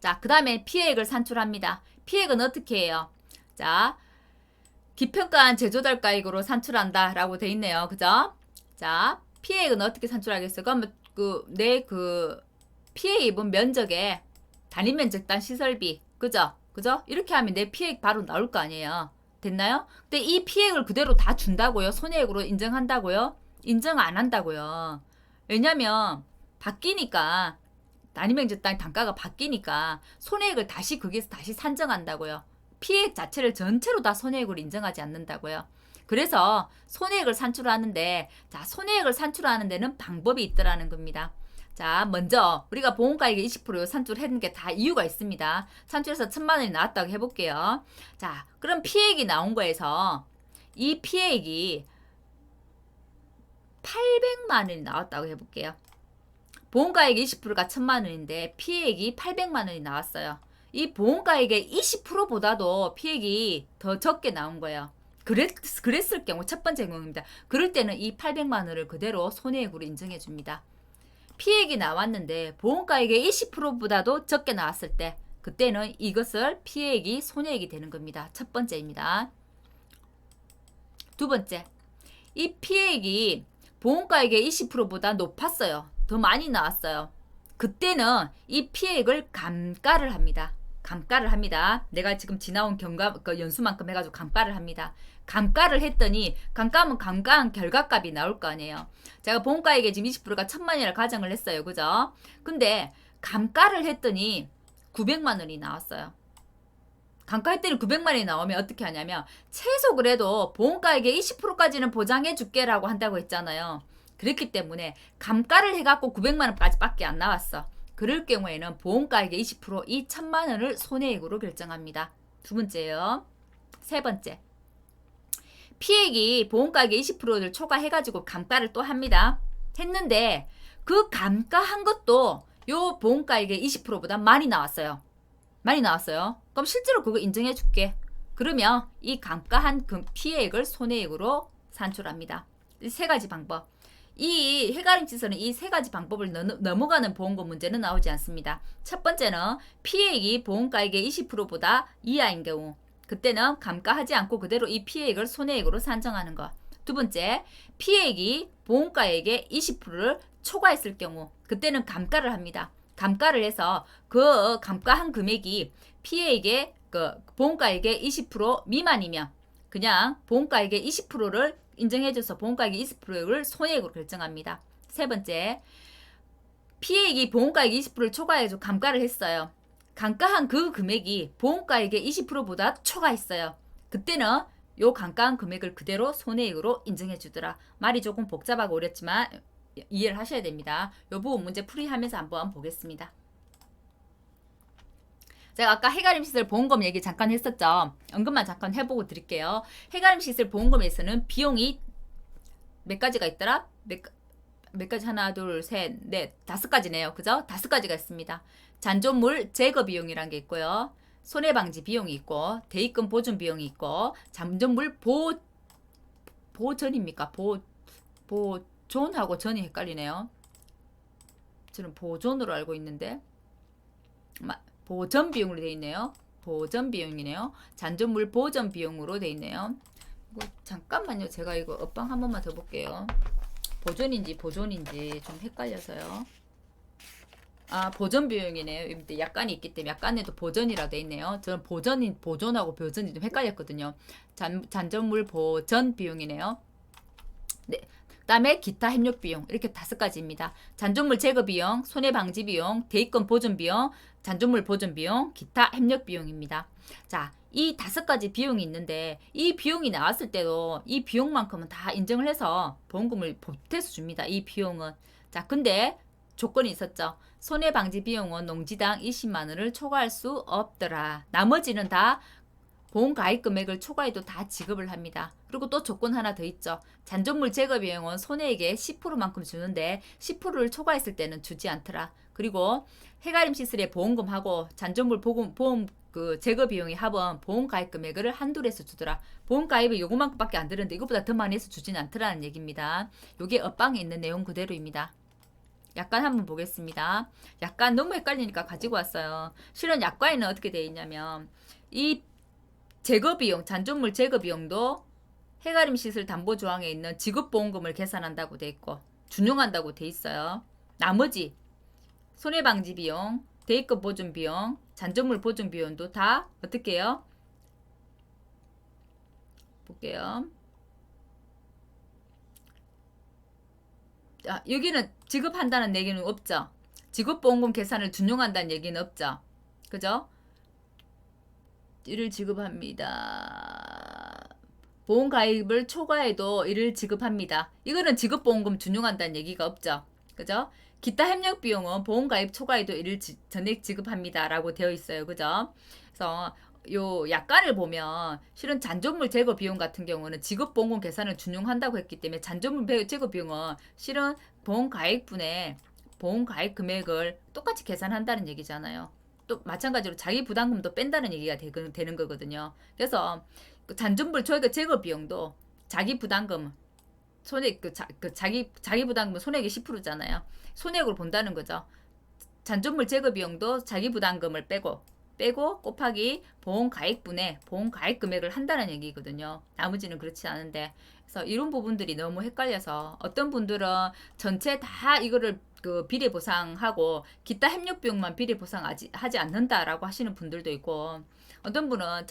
자, 그 다음에 피해액을 산출합니다. 피해액은 어떻게 해요? 자, 기평가한 제조달가액으로 산출한다 라고 돼 있네요. 그죠? 자, 피해액은 어떻게 산출하겠어요? 그러면 내 피해 입은 면적에 단위 면적당 시설비 그죠? 이렇게 하면 내 피해액 바로 나올 거 아니에요. 됐나요? 근데 이 피해액을 그대로 다 준다고요? 손해액으로 인정한다고요? 인정 안 한다고요. 왜냐면 바뀌니까 단위 면적당 단가가 바뀌니까 손해액을 거기에서 다시 산정한다고요. 피해액 자체를 전체로 다 손해액으로 인정하지 않는다고요. 그래서 손해액을 산출하는데 손해액을 산출하는 데는 방법이 있더라는 겁니다. 자, 먼저 우리가 보험가액의 20% 산출했는 게 다 이유가 있습니다. 산출해서 1,000만 원이 나왔다고 해볼게요. 자, 그럼 피해액이 나온 거에서 이 피해액이 800만 원이 나왔다고 해볼게요. 보험가액의 20%가 1,000만 원인데 피해액이 800만 원이 나왔어요. 이 보험가액의 20%보다도 피해액이 더 적게 나온 거예요. 그랬을 경우 첫 번째 경우입니다. 그럴 때는 이 800만 원을 그대로 손해액으로 인정해 줍니다. 피해액이 나왔는데 보험가액의 20%보다도 적게 나왔을 때 그때는 이것을 피해액이 손해액이 되는 겁니다. 첫 번째입니다. 두 번째, 이 피해액이 보험가액의 20%보다 높았어요. 더 많이 나왔어요. 그때는 이 피해액을 감가를 합니다. 감가를 합니다. 내가 지금 지나온 연수만큼 해가지고 감가를 합니다. 감가를 했더니 감가하면 감가한 결과값이 나올 거 아니에요. 제가 보험가액의 지금 20%가 1000만원이라 가정을 했어요. 그죠? 근데 감가를 했더니 900만 원이 나왔어요. 감가했더니 900만 원이 나오면 어떻게 하냐면 최소 그래도 보험가액의 20%까지는 보장해 줄게라고 한다고 했잖아요. 그렇기 때문에 감가를 해갖고 900만 원까지 밖에 안 나왔어. 그럴 경우에는 보험가액의 20%이 1000만 원을 손해액으로 결정합니다. 두 번째요. 세 번째. 피해액이 보험가액의 20%를 초과해가지고 감가를 또 합니다. 했는데 그 감가한 것도 요 보험가액의 20%보다 많이 나왔어요. 많이 나왔어요. 그럼 실제로 그거 인정해 줄게. 그러면 이 감가한 피해액을 손해액으로 산출합니다. 이 세 가지 방법. 이 해가림치서는 이 세 가지 방법을 넘어가는 보험금 문제는 나오지 않습니다. 첫 번째는 피해액이 보험가액의 20%보다 이하인 경우 그때는 감가하지 않고 그대로 이 피해액을 손해액으로 산정하는 것. 두 번째, 피해액이 보험가액의 20%를 초과했을 경우 그때는 감가를 합니다. 감가를 해서 그 감가한 금액이 피해액의 보험가액의 20% 미만이면 그냥 보험가액의 20%를 인정해줘서 보험가액의 20%를 손해액으로 결정합니다. 세 번째, 피해액이 보험가액 20%를 초과해서 감가를 했어요. 감가한 그 금액이 보험가액의 20%보다 초과했어요. 그때는 요 감가한 금액을 그대로 손해액으로 인정해주더라. 말이 조금 복잡하고 어렵지만 이해를 하셔야 됩니다. 이 부분 문제 풀이하면서 한번 보겠습니다. 제가 아까 해가림시설 보험금 얘기 잠깐 했었죠. 언급만 잠깐 해보고 드릴게요. 해가림시설 보험금에서는 비용이 몇 가지가 있더라? 몇 가지? 하나, 둘, 셋, 넷, 5가지네요. 그죠? 5가지가 있습니다. 잔존물 제거 비용이란 게 있고요. 손해방지 비용이 있고, 대입금 보존 비용이 있고, 잔존물 보전입니까? 보존하고 전이 헷갈리네요. 저는 보존으로 알고 있는데 보전 비용으로 되어 있네요. 보전 비용이네요. 잔존물 보전 비용으로 되어 있네요. 잠깐만요. 제가 이거 업방 한 번만 더 볼게요. 보존인지 보존인지 좀 헷갈려서요. 아, 보전 비용이네요. 밑에 약관이 있기 때문에 약관에도 보전이라고 되어 있네요. 저는 보존하고 보전이 좀 헷갈렸거든요. 잔존물 보전 비용이네요. 네. 그 다음에 기타 협력 비용 이렇게 5가지입니다. 잔존물 제거 비용, 손해방지 비용, 대입금 보존 비용, 잔존물 보존 비용, 기타 협력 비용입니다. 자, 이 5가지 비용이 있는데 이 비용이 나왔을 때도 이 비용만큼은 다 인정을 해서 보험금을 보태서 줍니다. 이 비용은. 자, 근데 조건이 있었죠. 손해방지 비용은 농지당 20만 원을 초과할 수 없더라. 나머지는 다 보험 가입 금액을 초과해도 다 지급을 합니다. 그리고 또 조건 하나 더 있죠. 잔존물 제거 비용은 손해액의 10%만큼 주는데 10%를 초과했을 때는 주지 않더라. 그리고 해가림 시설의 보험금하고 잔존물 보험 제거 비용이 합은 보험 가입 금액을 한도로 해서 주더라. 보험 가입이 요거만큼밖에 안 되는데 이것보다 더 많이 해서 주진 않더라는 얘기입니다. 요게 업방에 있는 내용 그대로입니다. 약관 한번 보겠습니다. 약관 너무 헷갈리니까 가지고 왔어요. 실은 약관에는 어떻게 되어 있냐면 이 제거 비용, 잔존물 제거 비용도 해가림 시설 담보 조항에 있는 지급보험금을 계산한다고 돼 있고 준용한다고 돼 있어요. 나머지 손해방지 비용, 대입금 보존 비용, 잔존물 보존 비용도 다 어떻게 해요? 볼게요. 자, 여기는 지급한다는 얘기는 없죠. 지급보험금 계산을 준용한다는 얘기는 없죠. 그죠? 이를 지급합니다. 보험 가입을 초과해도 이를 지급합니다. 이거는 지급보험금 준용한다는 얘기가 없죠. 그죠? 기타 협력 비용은 보험 가입 초과해도 이를 전액 지급합니다. 라고 되어 있어요. 그죠? 그래서 요 약관을 보면 실은 잔존물 제거 비용 같은 경우는 지급보험금 계산을 준용한다고 했기 때문에 잔존물 제거 비용은 실은 보험 가입분의 보험 가입 금액을 똑같이 계산한다는 얘기잖아요. 또 마찬가지로 자기 부담금도 뺀다는 얘기가 되는 거거든요. 그래서 그 잔존물 저희가 제거 비용도 자기 부담금 손해 자기 부담금은 손해액이 10%잖아요. 손해액을 본다는 거죠. 잔존물 제거 비용도 자기 부담금을 빼고 곱하기 보험가액분의 보험가액 금액을 한다는 얘기거든요. 나머지는 그렇지 않은데, 그래서 이런 부분들이 너무 헷갈려서 어떤 분들은 전체 다 이거를 그 비례 보상하고 기타 협력 비용만 비례 보상하지 않는다라고 하시는 분들도 있고, 어떤 분은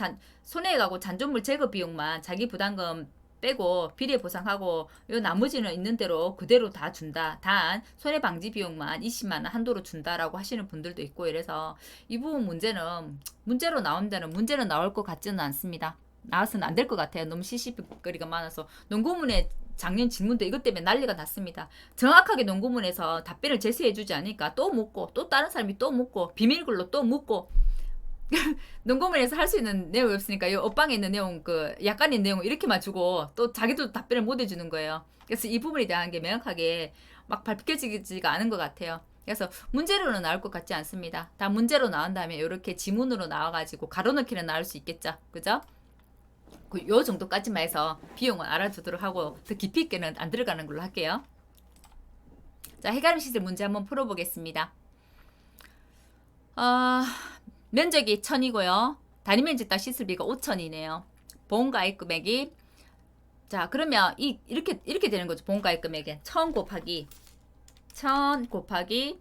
손해액하고 잔존물 제거 비용만 자기 부담금 빼고 비례 보상하고 요 나머지는 있는 대로 그대로 다 준다. 단 손해 방지 비용만 20만 원 한도로 준다라고 하시는 분들도 있고, 이래서 이 부분 문제로 나온 데는 문제는 나올 것 같지는 않습니다. 나와서는 안 될 것 같아요. 너무 시시거리가 많아서. 농구문에 작년 질문도 이것 때문에 난리가 났습니다. 정확하게 농구문에서 답변을 제시해주지 않으니까 또 묻고 또 다른 사람이 또 묻고 비밀글로 또 묻고 농구문에서 할 수 있는 내용이 없으니까 이 업방에 있는 내용 그 약간의 내용을 이렇게만 주고 또 자기도 답변을 못 해주는 거예요. 그래서 이 부분에 대한 게 명확하게 막 밝혀지지가 않은 것 같아요. 그래서 문제로는 나올 것 같지 않습니다. 다 문제로 나온 다음에 이렇게 지문으로 나와가지고 가로넣기는 나올 수 있겠죠. 그죠? 요 정도까지만 해서 비용은 알아두도록 하고 더 깊이 있게는 안 들어가는 걸로 할게요. 자, 해가름 시설 문제 한번 풀어보겠습니다. 면적이 1000이고요. 단위 면적당 시설비가 5000이네요. 보험가액 금액이, 자, 그러면 이렇게 되는 거죠. 보험가액 금액이 1000 곱하기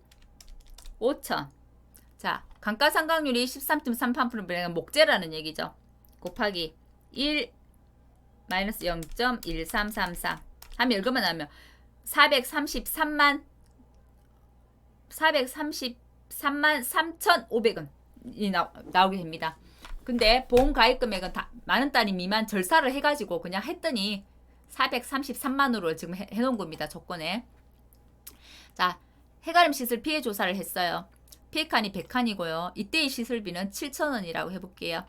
5000. 자, 감가상각률이 13.38%면 목재라는 얘기죠. 곱하기 1 마이너스 0.1333 하면 이거만 하면 433만 3,500원이 나오게 됩니다. 근데 보험 가입 금액은 다 만원 단위 미만 절사를 해가지고 그냥 했더니 433만으로 지금 해놓은 겁니다. 조건에. 자, 해가름 시설 피해 조사를 했어요. 피해 칸이 100칸이고요. 이때의 시설비는 7,000원이라고 해볼게요.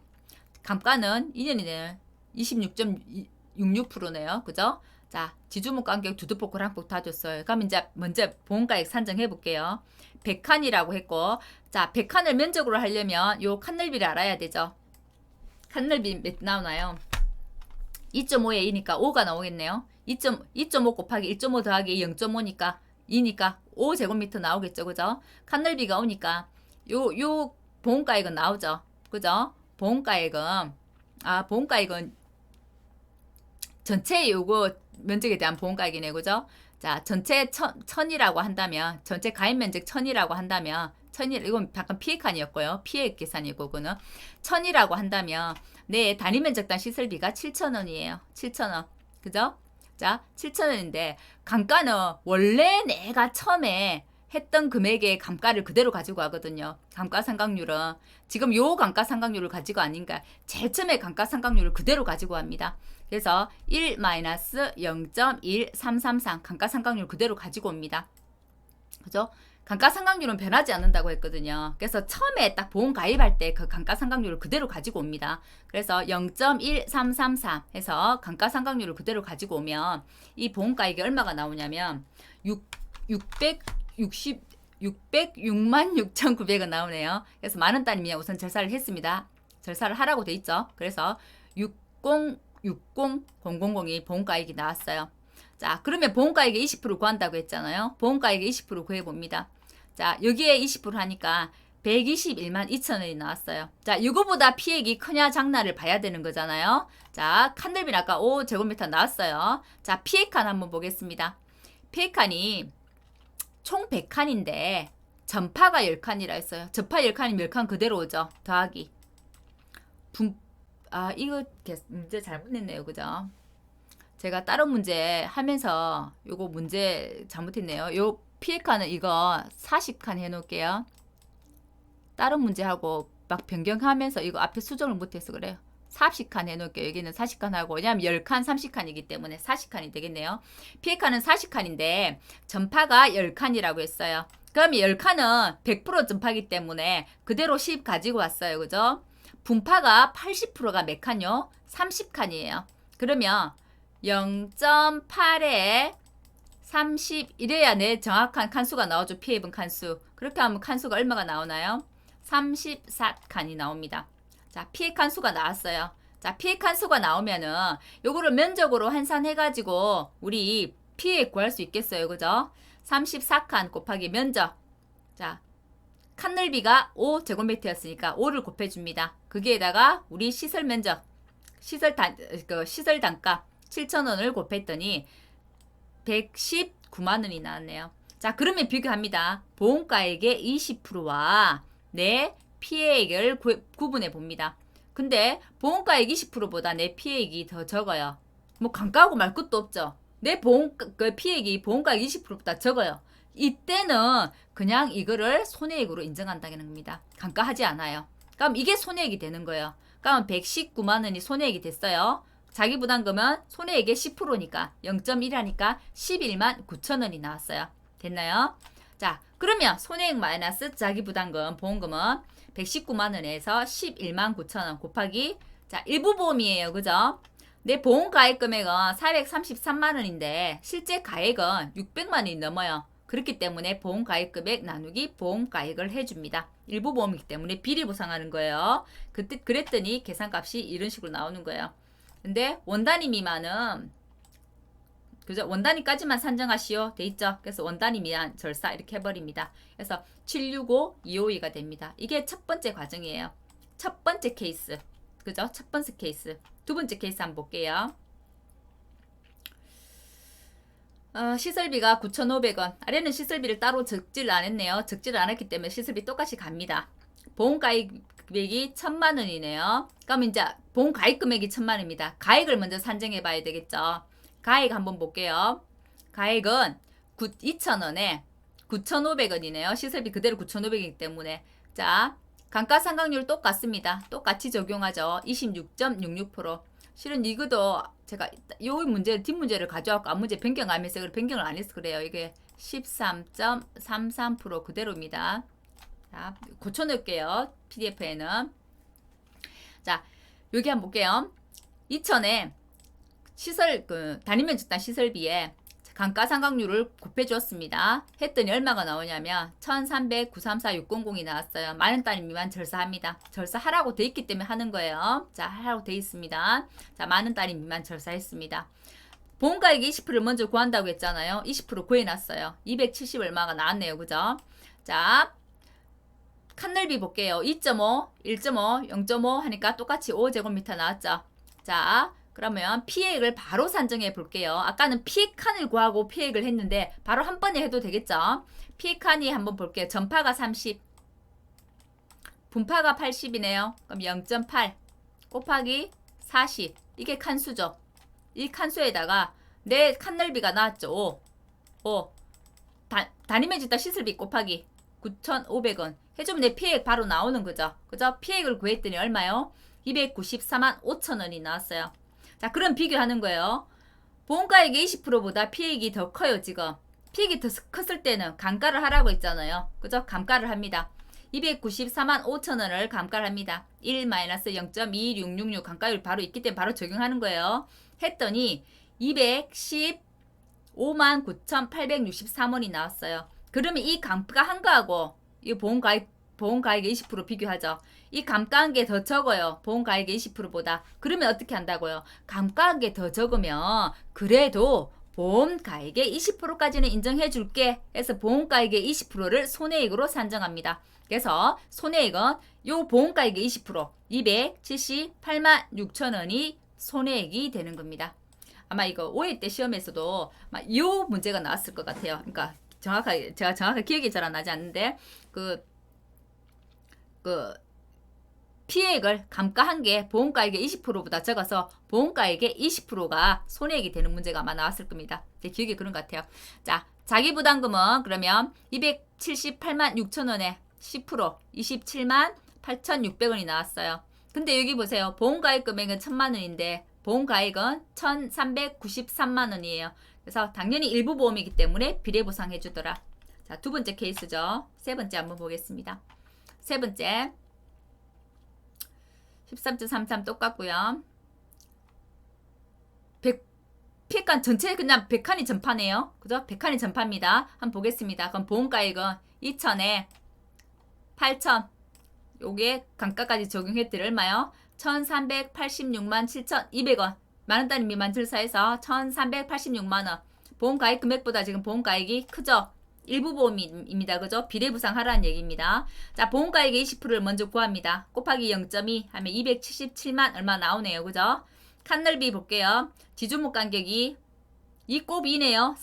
감가는 2년이네요. 26.66%네요. 그죠? 자, 지주문 간격 두두폭 고랑폭 다 줬어요. 그럼 이제 먼저 보험가액 산정해 볼게요. 100칸이라고 했고, 자, 100칸을 면적으로 하려면 요 칸 넓이를 알아야 되죠. 칸 넓이 몇 나오나요? 2.5에 2니까 5가 나오겠네요. 2.5 곱하기 1.5 더하기 0.5니까 2니까 5제곱미터 나오겠죠. 그죠? 칸 넓이가 오니까 요 보험가액은 나오죠. 그죠? 보험가액은 전체 요거 면적에 대한 보험가액이네. 그죠? 자, 전체 1000이라고 한다면, 전체 가입 면적 1000이라고 한다면, 이건 잠깐 피해 칸이었고요. 피해 계산이고, 그거는 1000이라고 한다면, 내 단위 면적당 시설비가 7,000원이에요. 7,000원. 그죠? 자, 7,000원인데, 감가는 원래 내가 처음에 했던 금액의 감가를 그대로 가지고 가거든요. 감가상각률은 지금 요 감가상각률을 가지고 아닌가, 제일 처음에 감가상각률을 그대로 가지고 갑니다. 그래서 1-0.1333 감가상각률 그대로 가지고 옵니다. 그죠? 감가상각률은 변하지 않는다고 했거든요. 그래서 처음에 딱 보험 가입할 때 그 감가상각률을 그대로 가지고 옵니다. 그래서 0.1333 해서 감가상각률을 그대로 가지고 오면 이 보험가액이 얼마가 나오냐면 606만 6,900원 나오네요. 그래서 만원 단위면 우선 절사를 했습니다. 절사를 하라고 돼 있죠. 그래서 6060002 보험가액이 나왔어요. 자, 그러면 보험가액의 20% 구한다고 했잖아요. 보험가액의 20% 구해봅니다. 자, 여기에 20% 하니까 121만 2천원이 나왔어요. 자, 이거보다 피해액이 크냐 작나를 봐야 되는 거잖아요. 자, 칸 넓이는 아까 5제곱미터 나왔어요. 자, 피해칸 한번 보겠습니다. 피해칸이 총 100칸인데 전파가 10칸이라 했어요. 전파 10칸이면 10칸 그대로 오죠. 더하기. 이거 문제 잘못 냈네요. 그죠? 제가 다른 문제 하면서 요거 문제 잘못했네요. 요 피해칸은 이거 40칸 해놓을게요. 다른 문제하고 막 변경하면서 이거 앞에 수정을 못해서 그래요. 40칸 해놓을게요. 여기는 40칸 하고, 왜냐면 10칸 30칸이기 때문에 40칸이 되겠네요. 피해칸은 40칸인데 전파가 10칸이라고 했어요. 그럼 10칸은 100% 전파이기 때문에 그대로 10 가지고 왔어요. 그죠? 분파가 80%가 몇 칸요? 30칸이에요. 그러면 0.8에 30 이래야 내 정확한 칸수가 나오죠. 피해본 칸수. 그렇게 하면 칸수가 얼마가 나오나요? 34칸이 나옵니다. 자, 피해 칸수가 나왔어요. 자, 피해 칸수가 나오면은 요거를 면적으로 환산해가지고 우리 피해 구할 수 있겠어요. 그죠? 34칸 곱하기 면적. 자, 칸 넓이가 5제곱미터였으니까 5를 곱해줍니다. 거기에다가 우리 시설 면적, 시설 단가 7,000원을 곱했더니 119만 원이 나왔네요. 자, 그러면 비교합니다. 보험가액의 20%와 내 피해액을 구분해 봅니다. 근데 보험가액 20%보다 내 피해액이 더 적어요. 뭐 감가하고 말 것도 없죠. 내 피해액이 보험가액 20%보다 적어요. 이때는 그냥 이거를 손해액으로 인정한다는 겁니다. 감가하지 않아요. 그럼 이게 손해액이 되는 거예요. 그럼 119만 원이 손해액이 됐어요. 자기 부담금은 손해액의 10%니까 0.1하니까 11만 9천 원이 나왔어요. 됐나요? 자, 그러면 손해액 마이너스 자기 부담금 보험금은 119만 원에서 11만 9천 원 곱하기 자, 일부 보험이에요. 그죠? 내 보험 가입 금액은 433만 원인데 실제 가액은 600만 원이 넘어요. 그렇기 때문에 보험 가입 금액 나누기 보험 가액을 해줍니다. 일부 보험이기 때문에 비리 보상하는 거예요. 그때 그랬더니 계산값이 이런 식으로 나오는 거예요. 근데 원단위 미만은 그죠? 원단위까지만 산정하시오 돼 있죠. 그래서 원단위 미만 절사 이렇게 해버립니다. 그래서 765252가 됩니다. 이게 첫 번째 과정이에요. 첫 번째 케이스. 그죠? 첫 번째 케이스. 두 번째 케이스 한번 볼게요. 시설비가 9,500원. 아래는 시설비를 따로 적지를 안 했네요. 적지를 안 했기 때문에 시설비 똑같이 갑니다. 보험가입금액이 1,000만 원이네요. 그럼 이제 보험가입 금액이 1,000만 원입니다. 가액을 먼저 산정해 봐야 되겠죠. 가액 한번 볼게요. 가액은 2,000원에 9,500원이네요. 시설비 그대로 9,500원이기 때문에 자, 감가상각률 똑같습니다. 똑같이 적용하죠. 26.66%. 실은 이것도 제가 요 문제 뒷문제를 가져왔고 앞문제 변경하면서 변경을 안 해서 그래요. 이게 13.33% 그대로입니다. 자, 고쳐놓을게요. PDF에는. 자, 여기 한번 볼게요. 2,000에 시설 단위면 적당 시설비에 감가상각률을 곱해주었습니다. 했더니 얼마가 나오냐면 1300-934600이 나왔어요. 만원 단위 미만 절사합니다. 절사하라고 돼 있기 때문에 하는 거예요. 자, 하라고 돼 있습니다. 자, 만원 단위 미만 절사했습니다. 보험가액 20%를 먼저 구한다고 했잖아요. 20% 구해놨어요. 270 얼마가 나왔네요. 그죠? 자, 칸넓이 볼게요. 2.5, 1.5, 0.5 하니까 똑같이 5제곱미터 나왔죠. 자, 그러면 피해액을 바로 산정해 볼게요. 아까는 피해칸을 구하고 피해액을 했는데 바로 한 번에 해도 되겠죠. 피해칸이 한번 볼게요. 전파가 30, 분파가 80이네요. 그럼 0.8 곱하기 40. 이게 칸수죠. 이 칸수에다가 내 칸넓이가 나왔죠. 5. 단위면 적당 시설비 곱하기 9,500원. 해주면 내 피해액 바로 나오는 거죠. 그죠? 피해액을 구했더니 얼마요? 294만 5천 원이 나왔어요. 자, 그럼 비교하는 거예요. 보험가액의 20%보다 피해액이 더 커요, 지금. 피해액이 더 컸을 때는 감가를 하라고 했잖아요. 그죠? 감가를 합니다. 294만 5천 원을 감가를 합니다. 1-0.22666 감가율 바로 있기 때문에 바로 적용하는 거예요. 했더니 215만 9,863원이 나왔어요. 그러면 이 감가한 거하고 이 보험가액의 20% 비교하죠. 이 감가한 게 더 적어요. 보험가액의 20%보다. 그러면 어떻게 한다고요? 감가한 게 더 적으면 그래도 보험가액의 20%까지는 인정해 줄게 해서 보험가액의 20%를 손해액으로 산정합니다. 그래서 손해액은 요 보험가액의 20% 278만 6천 원이 손해액이 되는 겁니다. 아마 이거 5회 때 시험에서도 요 문제가 나왔을 것 같아요. 그러니까 제가 정확하게 기억이 잘 안 나지 않는데 그 피해액을 감가한 게 보험가액의 20%보다 적어서 보험가액의 20%가 손해액이 되는 문제가 아마 나왔을 겁니다. 제 기억이 그런 것 같아요. 자, 자기부담금은 그러면 278만 6천 원에 10% 27만 8,600원이 나왔어요. 근데 여기 보세요. 보험가액 금액은 1,000만 원인데 보험가액은 1,393만 원이에요. 그래서 당연히 일부 보험이기 때문에 비례보상해 주더라. 자, 두 번째 케이스죠. 세 번째 한번 보겠습니다. 세 번째 13.33 똑같고요. 피해칸 전체 그냥 100칸이 전파네요. 그죠? 100칸이 전파입니다. 한번 보겠습니다. 그럼 보험가액은 2,000에 8,000 요게 감가까지 적용했더니 얼마요? 1386만 7,200원. 만원단위 미만 절사해서 1386만원. 보험가액 금액보다 지금 보험가액이 크죠? 일부 보험입니다. 그죠? 비례부상 하라는 얘기입니다. 자, 보험가액의 20%를 먼저 구합니다. 곱하기 0.2 하면 277만 얼마 나오네요. 그죠? 칸넓이 볼게요. 지주목 간격이 이 곱이네요.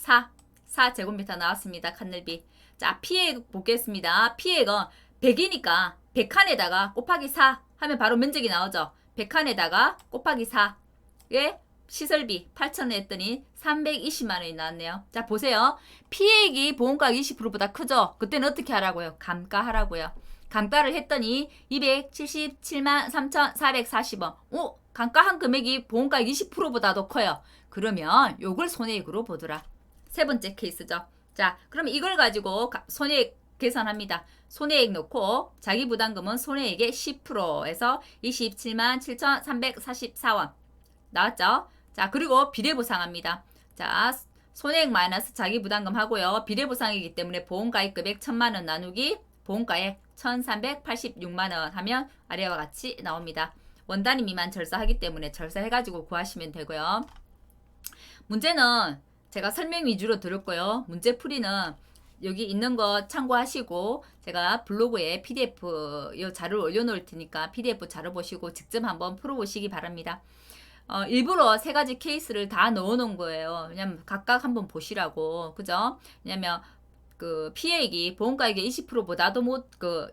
4제곱미터 나왔습니다. 칸넓이. 자, 피해액 보겠습니다. 피해액은 100이니까 100칸에다가 곱하기 4 하면 바로 면적이 나오죠. 100칸에다가 곱하기 4에 시설비 8,000원 했더니 320만원이 나왔네요. 자, 보세요. 피해액이 보험가액 20%보다 크죠? 그때는 어떻게 하라고요? 감가하라고요. 감가를 했더니 277만 3,440원. 오, 감가한 금액이 보험가액 20%보다도 커요. 그러면 요걸 손해액으로 보더라. 세 번째 케이스죠. 자, 그러면 이걸 가지고 손해액 계산합니다. 손해액 넣고 자기 부담금은 손해액의 10%에서 27만 7,344원 나왔죠? 자, 그리고 비례보상합니다. 자, 손해액 마이너스 자기 부담금 하고요. 비례보상이기 때문에 보험가액 금액 1,000만원 나누기 보험가액 1,386만원 하면 아래와 같이 나옵니다. 원단위 미만 절사하기 때문에 절사해가지고 구하시면 되고요. 문제는 제가 설명 위주로 들었고요. 문제 풀이는 여기 있는 거 참고하시고 제가 블로그에 PDF 이 자료를 올려놓을 테니까 PDF 자료 보시고 직접 한번 풀어보시기 바랍니다. 일부러 세 가지 케이스를 다 넣어놓은 거예요. 왜냐면 각각 한번 보시라고. 그죠? 왜냐면 그 피해액이 보험가액의 20%보다도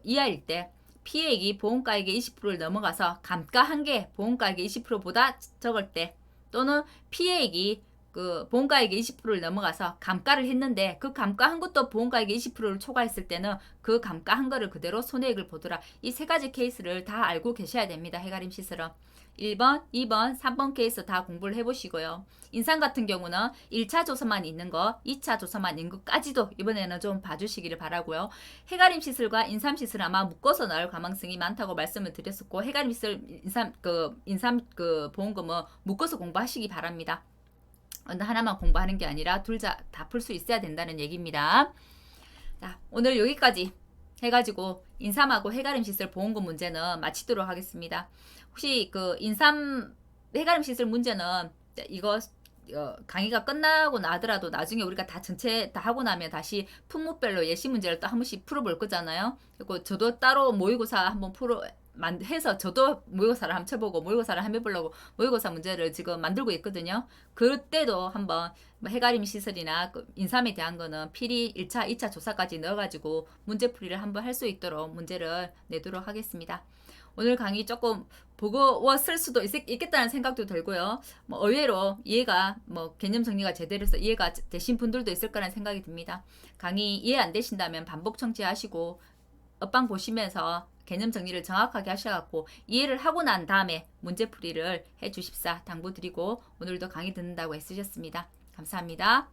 이하일 때 피해액이 보험가액의 20%를 넘어가서 감가한 게 보험가액의 20%보다 적을 때 또는 피해액이 그 보험가액의 20%를 넘어가서 감가를 했는데 그 감가한 것도 보험가액의 20%를 초과했을 때는 그 감가한 거를 그대로 손해액을 보더라. 이 세 가지 케이스를 다 알고 계셔야 됩니다. 해가림 시설은. 1번, 2번, 3번 케이스 다 공부를 해보시고요. 인상 같은 경우는 1차 조서만 있는 거, 2차 조서만 있는 것까지도 이번에는 좀 봐주시기를 바라고요. 해가림 시설과 인삼 시설 아마 묶어서 나올 가망성이 많다고 말씀을 드렸었고 해가림 시설, 인삼 보험금은 묶어서 공부하시기 바랍니다. 어느 하나만 공부하는 게 아니라 둘 다 풀 수 있어야 된다는 얘기입니다. 자, 오늘 여기까지 해가지고 인삼하고 해가림 시설 보험금 문제는 마치도록 하겠습니다. 혹시 그 인삼 해가림 시설 문제는 이거 강의가 끝나고 나더라도 나중에 우리가 다 전체 다 하고 나면 다시 품목별로 예시 문제를 또 한 번씩 풀어볼 거잖아요. 그리고 저도 따로 모의고사 한번 해서 저도 모의고사를 한번 쳐보고 모의고사를 한번 해보려고 모의고사 문제를 지금 만들고 있거든요. 그때도 한번 해가림 시설이나 인삼에 대한 거는 필히 1차, 2차 조사까지 넣어가지고 문제풀이를 한번 할 수 있도록 문제를 내도록 하겠습니다. 오늘 강의 조금 버거웠을 수도 있겠다는 생각도 들고요. 뭐 의외로 이해가 개념 정리가 제대로 해서 이해가 되신 분들도 있을 거라는 생각이 듭니다. 강의 이해 안 되신다면 반복 청취하시고 옆방 보시면서 개념 정리를 정확하게 하셔갖고 이해를 하고 난 다음에 문제풀이를 해주십사 당부드리고 오늘도 강의 듣는다고 애쓰셨습니다. 감사합니다.